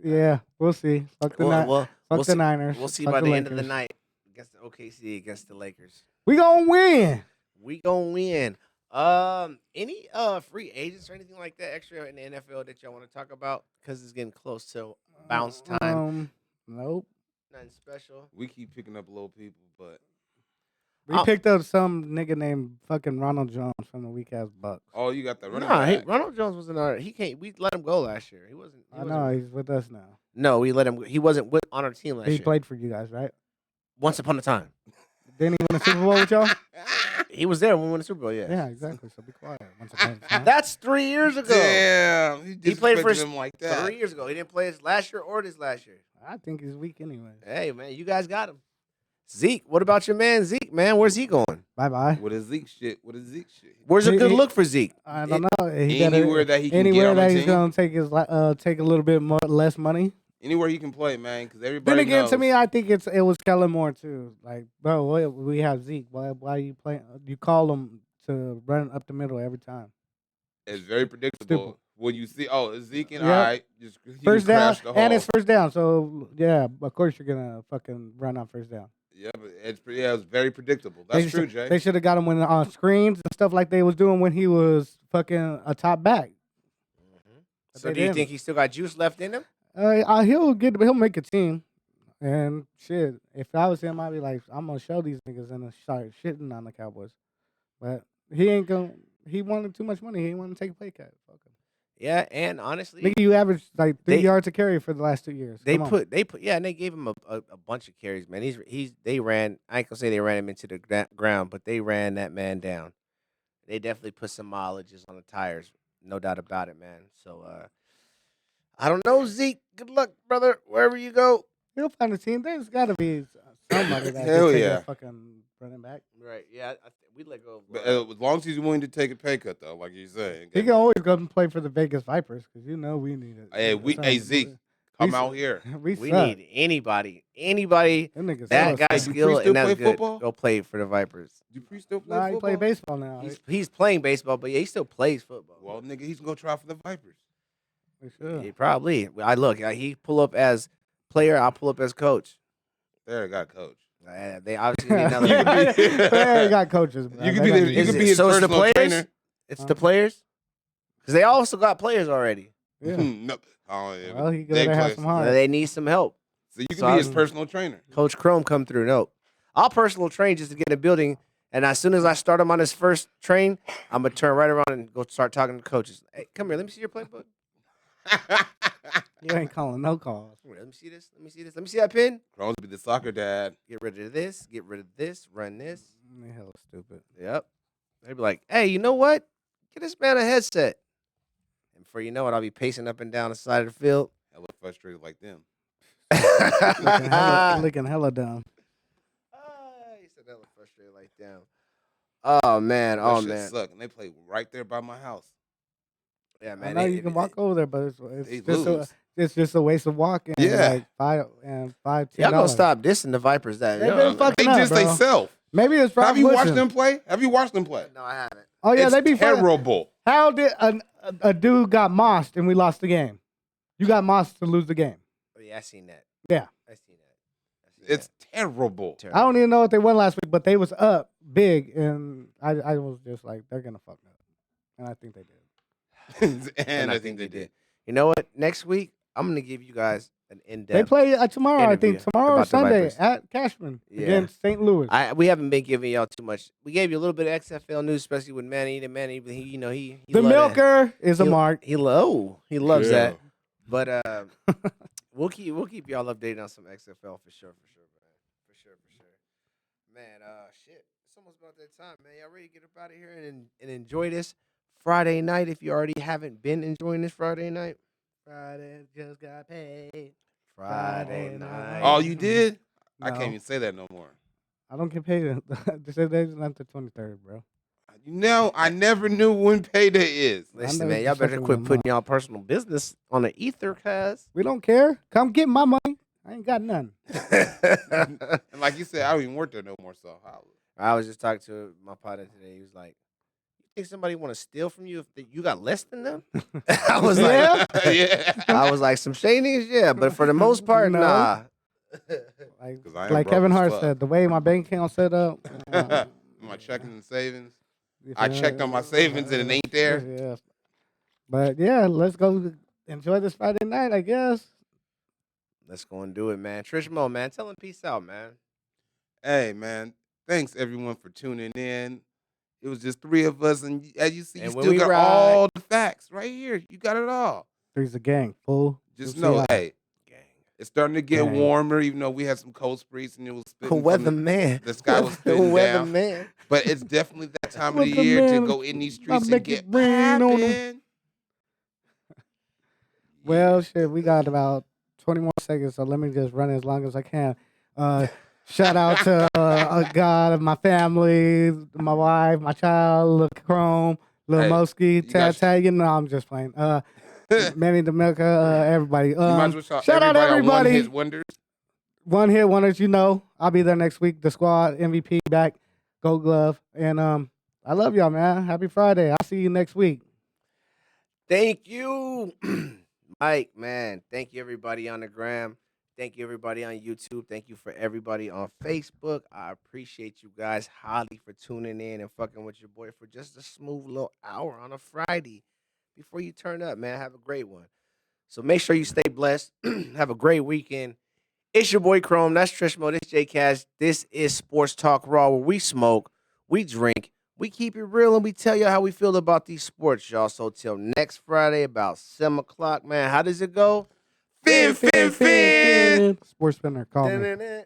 Yeah, we'll see. Fuck the, Well, fuck we'll the see- Niners. We'll see Fuck by the end of the Lakers. night against the OKC against the Lakers. We gonna win. We gonna win. Any free agents or anything like that extra in the NFL that y'all want to talk about? Because it's getting close to bounce time. Nope. Nothing special. we keep picking up little people, but We picked up some nigga named fucking Ronald Jones from the weak ass Bucks. oh, you got the running Nah, back. Ronald Jones was in our. He can't. We let him go last year. He wasn't. I know he's with us now. No, we let him. He wasn't on our team last He year. played for you guys, right? Once upon a time. Didn't he win a Super Bowl with y'all? He was there when we won the Super Bowl. Yeah. Yeah, exactly. So be quiet. Once upon a time. That's 3 years ago. Damn, He played for disrespected him like that. 3 years ago. He didn't play his last year or this last year. I think he's weak anyway. Hey man, you guys got him. Zeke, what about your man Zeke? Man, where's he going? Bye bye. What is Zeke shit? What is Zeke shit? Where's a He- good he- look for Zeke? I don't know. He Anywhere gotta, that he can get anywhere on that the he's team? gonna take his take a little bit more less money. Anywhere he can play, man, because everybody Then again, knows. to me, I think it was Kellen Moore too. Like, bro, we have Zeke. Why you playing? You call him to run up the middle every time. It's very predictable. Stupid. When you see, it's Zeke and Yep. all right, just he First can down, crash the and hall. it's first down. So yeah, of course you're gonna fucking run on first down. Yeah, but it's very predictable. That's true, Jay. They should have got him when on screens and stuff like they was doing when he was fucking a top back. But So they do you didn't. think he still got juice left in him? He'll make a team. And shit, if I was him, I'd be like, I'm gonna show these niggas and start shitting on the Cowboys. But he ain't gonna. He wanted too much money. He didn't want to take a pay cut. Fuck him. Yeah, and honestly, Nigga, you averaged like 3 they yards a carry for the last 2 years. they Come on. put yeah, and they gave him a bunch of carries, man. They ran. I ain't gonna say they ran him into the ground, but they ran that man down. They definitely put some mileages on the tires, no doubt about it, man. So I don't know, Zeke. Good luck, brother, wherever you go. He'll find a team. There's got to be somebody that Hell can take yeah. a fucking running back. Right? Yeah, we let go. But, as long as he's willing to take a pay cut, though, like you say. He can always go and play for the Vegas Vipers because you know we need it. Hey, Zeke, come out here. We We suck. need anybody Them niggas that suck. got Dupree skill still and that's play good. football? Go play for the Vipers. Dupree still play Nah, he football? play baseball now. He's playing baseball, but yeah, he still plays football. Well, nigga, he's going to try for the Vipers. We should. He probably. I look. He pull up as player. I'll pull up as coach. There, got coach. They obviously need another. You could be- They ain't got coaches. Bro. You could They be got the- you Is could it- be his so it's the personal players. trainer. It's the players. Because they also got players already. Yeah. no. Oh, yeah. Well, he They gotta have play. some heart. They need some help. So you can So be I- his personal trainer. Coach Chrome come through. No, I'll personal train just to get in the building. And as soon as I start him on his first train, I'm gonna turn right around and go start talking to coaches. Hey, come here. Let me see your playbook. You ain't calling no calls. Let me see this. Let me see this. Let me see that pin. Crohn's be the soccer dad. Get rid of this. Get rid of this. Run this. They hella stupid. Yep. They'd be like, hey, you know what? Get this man a headset. And before you know it, I'll be pacing up and down the side of the field. Hella frustrated like them. Looking hella dumb. He said that was frustrated like damn. Oh man, That oh shit man. suck. And they play right there by my house. Yeah, I man. know you can walk over there, but They it's just a waste of walking. Yeah. Like $5, Y'all gonna $10. stop dissing the Vipers that They yo. been fucking They up, just bro. they self. Maybe it's Have you watched Wilson. them play? Have you watched them play? No, I haven't. Oh yeah, It's they be fucking- terrible. How did a dude got mossed and we lost the game? You got mossed to lose the game. Oh, yeah, I seen that. Yeah. I seen that. It's terrible. I don't even know what they won last week, but they was up big, and I was just like, they're gonna fuck up, and I think they did. and I think they did. You know what? Next week, I'm gonna give you guys an in-depth. They play tomorrow, I think. interview Tomorrow or about the Sunday Vipers. at Cashman Yeah. against St. Louis. We haven't been giving y'all too much. We gave you a little bit of XFL news, especially with Manny. The Manny, but he The love that. milker is a He- mark. He loves that. Yeah. But we'll keep y'all updated on some XFL for sure, man. For sure. Man, shit. It's almost about that time, man. Y'all ready to get up out of here and enjoy this Friday night if you already haven't been enjoying this Friday night? Friday just got paid. Friday Friday night. Oh, you did? I No. can't even say that no more. I don't get paid. They said they're not the 23rd, bro. You know, I never knew when payday is. Listen, know man, it's y'all the better second quit one, putting y'all personal business on the ether, cuz. We don't care. Come get my money. I ain't got none. And like you said, I don't even work there no more. So I was just talking to my partner today. He was like, "You think somebody want to steal from you if you got less than them?" I was like, Yeah? yeah. "I was like, some shadings, yeah, but for the most part, No. nah." Like, 'Cause I am like broke Kevin as Hart fuck. said, the way my bank account set up. My checking and savings. you I feel checked me? on my savings and it ain't there. Yeah. But yeah, let's go enjoy this Friday night, I guess. Let's go and do it, man. Trish Mo, man, tell him peace out, man. Hey, man. Thanks, everyone, for tuning in. It was just 3 of us. And as you see, And you when still we got ride- all the facts right here. You got it all. Three's a gang, fool. Just You'll see know, how- hey, Gang. it's starting to get Dang. warmer, even though we had some cold sprees and it was spitting. Weather from man. the sky was spitting Weather down. man. But it's definitely that time of the Weather year to man, go in these I streets and make get it rain on 'em. poppin'. Well, shit, we got about 20 more seconds, so let me just run as long as I can. Shout out to God, my family, my wife, my child, Lil Chrome, Lil Hey, Mosky, you got- Tad, you know, I'm just playing. Manny the Milker, everybody. You might as well shout out everybody on everybody. One Hit Wonders. One hit wonders, you know. I'll be there next week. The squad MVP back, Gold Glove, and I love y'all, man. Happy Friday. I'll see you next week. Thank you, Mike, man. Thank you, everybody on the gram. Thank you, everybody on YouTube. Thank you for everybody on Facebook. I appreciate you guys highly for tuning in and fucking with your boy for just a smooth little hour on a Friday. before you turn up, man. Have a great one. So make sure you stay blessed. Have a great weekend. It's your boy Chrome. That's Trishmo. This J Cash. This is Sports Talk Raw, where we smoke, we drink, we keep it real, and we tell you how we feel about these sports, y'all. So till next Friday about 7 o'clock, man. How does it go? Fin, fin, fin. Sports Spinner, call me. Dun-dun-dun.